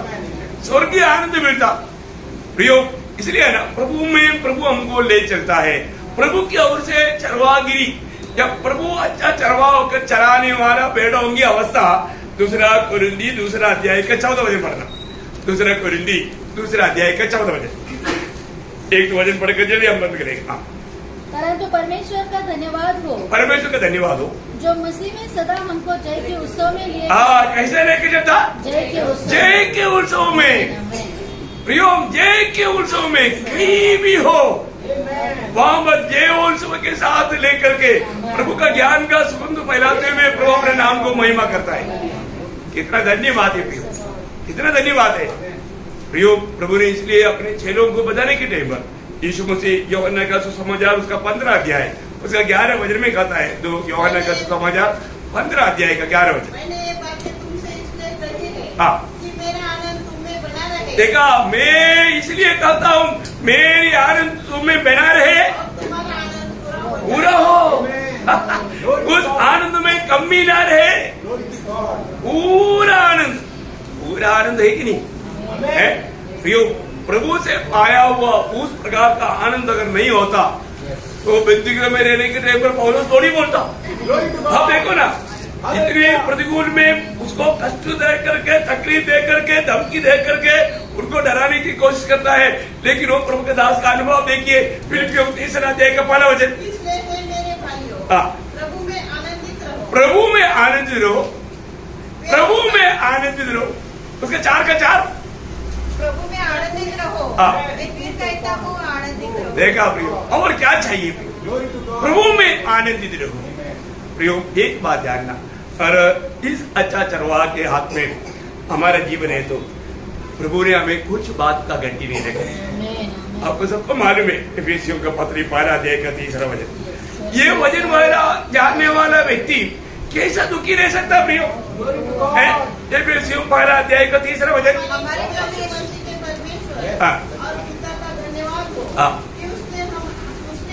स्वर्गीय आनंद मिलता। प्रियो, इसलिए है ना, प्रभु में प्रभु हमको ले चलता है। प्रभु की ओर से चरवागिरी, जब प्रभु अच्छा चरवाह होकर चराने वाला भेड़ों की अवस्था, 2 कोरिन्थी 2 अध्याय का 14 वचन पढ़ना। 2 कोरिन्थी 2 अध्याय का 14 वचन, एक वचन पढ़कर जल्दी हम बंद करेंगे। हाँ। परंतु परमेश्वर का धन्यवाद हो, परमेश्वर का धन्यवाद हो, जो मसीह में सदा हमको जय के उत्सव में लिए। कैसे लेके चलता? जय के उत्सव, जय के उत्सव में। आमेन। प्रियो, जय के उत्सव में कहीं भी हो, वहां पर जय उत्सव के साथ लेकर के प्रभु का ज्ञान का सुगंध फैलाते हुए प्रभु अपने नाम को महिमा करता है। कितना धन्यवाद है प्रियो, कितना धन्यवाद है प्रियो। प्रभु ने इसलिए अपने चेलों को बताने के टाइम पर यीशु मसीह यूहन्ना का सुसमाचार उसका 15 अध्याय उसका 11 वचन में कहता है। तो यूहन्ना का सुसमाचार 15 अध्याय का 11 वचन। मैंने ये बातें तुमसे इसलिए कही है हाँ। कि मेरा आनंद तुम में बना रहे। देखा, मैं इसलिए कहता हूँ मेरी आनंद तुम्हें बना रहे, और तुम्हारा आनंद पूरा हो, उस आनंद में कमी ना रहे, पूरा आनंद है कि नहीं है प्रियो। प्रभु से पाया हुआ उस प्रकार का आनंद अगर नहीं होता तो बंदीगृह में रहने के टाइम पर पौलुस थोड़ी बोलता। अब देखो ना, इतने प्रतिकूल में उसको कष्ट दे करके, तकलीफ दे करके, धमकी दे करके उनको डराने की कोशिश करता है, लेकिन वो प्रभु के दास का अनुभव देखिए। फिलिप्पियों 3 अध्याय का 1 वचन, इसलिए हे मेरे भाइयों, हाँ। प्रभु में आनंदित रहो। प्रभु में आनंदित रहो, प्रभु में आनंदित रहो। उसका 4 का 4, प्रभु में आनंदित रहो। हाँ। मैं फिर कहता हूँ आनंदित रहो। देखा प्रियो, और क्या चाहिए प्रियो? प्रभु में आनंदित रहो। प्रियो, एक बात जानना, और इस अच्छा चरवाह के हाथ में हमारा जीवन है तो प्रभु ने हमें कुछ बात का घंटी नहीं रखी। आपको सबको मालूम है, एफेसियों का पत्री 12 अध्याय का 3 वचन। ये वचन वाला जानने वाला व्यक्ति कैसा दुखी रह सकता प्रियो? एफेसियों 12 अध्याय का 3 वचन। हमारे प्रभु यीशु के परमेश्वर हाँ। और हाँ। कि उसने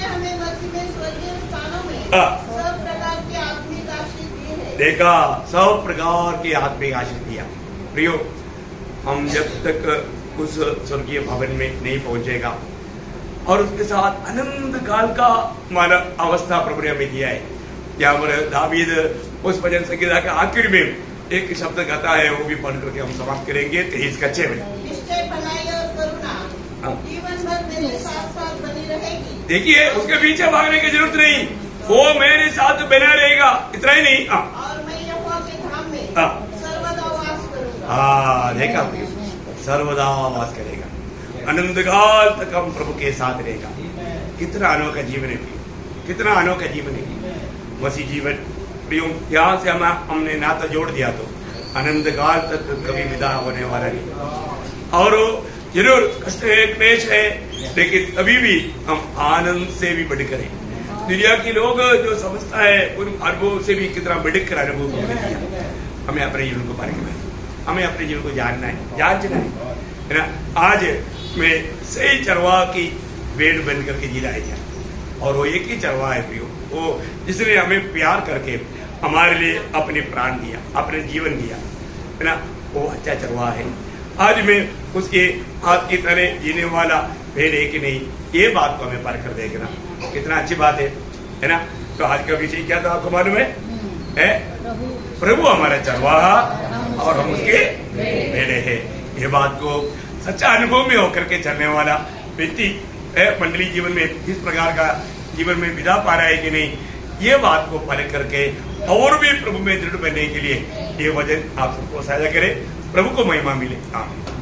हमें मसीह में स्वर्गीय स्थानों में हाँ। सब प्रकार की आत्मिक आशीष दी है। देखा, सब प्रकार की आत्मिक आशीष दिया। प्रियो, हम जब तक उस स्वर्गीय भवन में नहीं पहुंचेगा और उसके साथ अनंत काल का हमारा अवस्था प्रभु ने हमें दिया है। यहाँ पर दावीद उस भजन संगीता के आखिर में एक शब्द कहता है, वो भी पढ़ करके हम समाप्त करेंगे 23 का 6 में। निश्चय भलाई और करुणा जीवन भर मेरे साथ साथ बनी रहेगी। देखिए, उसके पीछे भागने की जरूरत नहीं, वो मेरे साथ बना रहेगा। इतना ही नहीं, और मैं यहोवा के धाम में हाँ। सर्वदा वास करूंगा। हाँ, देखा, सर्वदा वास करेगा, अनंत काल तक हम प्रभु के साथ रहेगा। कितना अनोखा जीवन है, कितना अनोखा जीवन है मसीह जीवन। प्रियो, यहाँ से हमने नाता जोड़ दिया तो अनंत काल तक कभी विदा होने वाला नहीं। और जरूर कष्ट है, क्लेश है, लेकिन अभी भी हम आनंद से भी बढ़कर हैं। दुनिया के लोग जो समझता है उन अनुभव से भी कितना बढ़कर अनुभव किया। हमें अपने जीवन को परखना है, हमें अपने जीवन को जानना है, जांचना है ना। आज मैं सही चरवाह की भेड़ बन करके जी रहा है, और वो एक ही चरवाह है प्रियो, वो जिसने हमें प्यार करके हमारे लिए अपने प्राण दिया, अपने जीवन दिया है ना। वो अच्छा चरवाह है। आज मैं उसके हाथ की तरह जीने वाला भेड़ है कि नहीं, ये बात को हमें पर कर देखना कितना अच्छी बात है ना। तो आज का विषय क्या था आपको मालूम है? प्रभु हमारा चरवाहा और हम उसके भेड़े हैं। ये बात को सच्चा अनुभव में होकर के चलने वाला व्यक्ति मंडली जीवन में किस प्रकार का जीवन में विदा पा रहा है कि नहीं, ये बात को परख करके और भी प्रभु में दृढ़ बनने के लिए ये वचन आप सबको साझा करें। प्रभु को महिमा मिले। आमीन।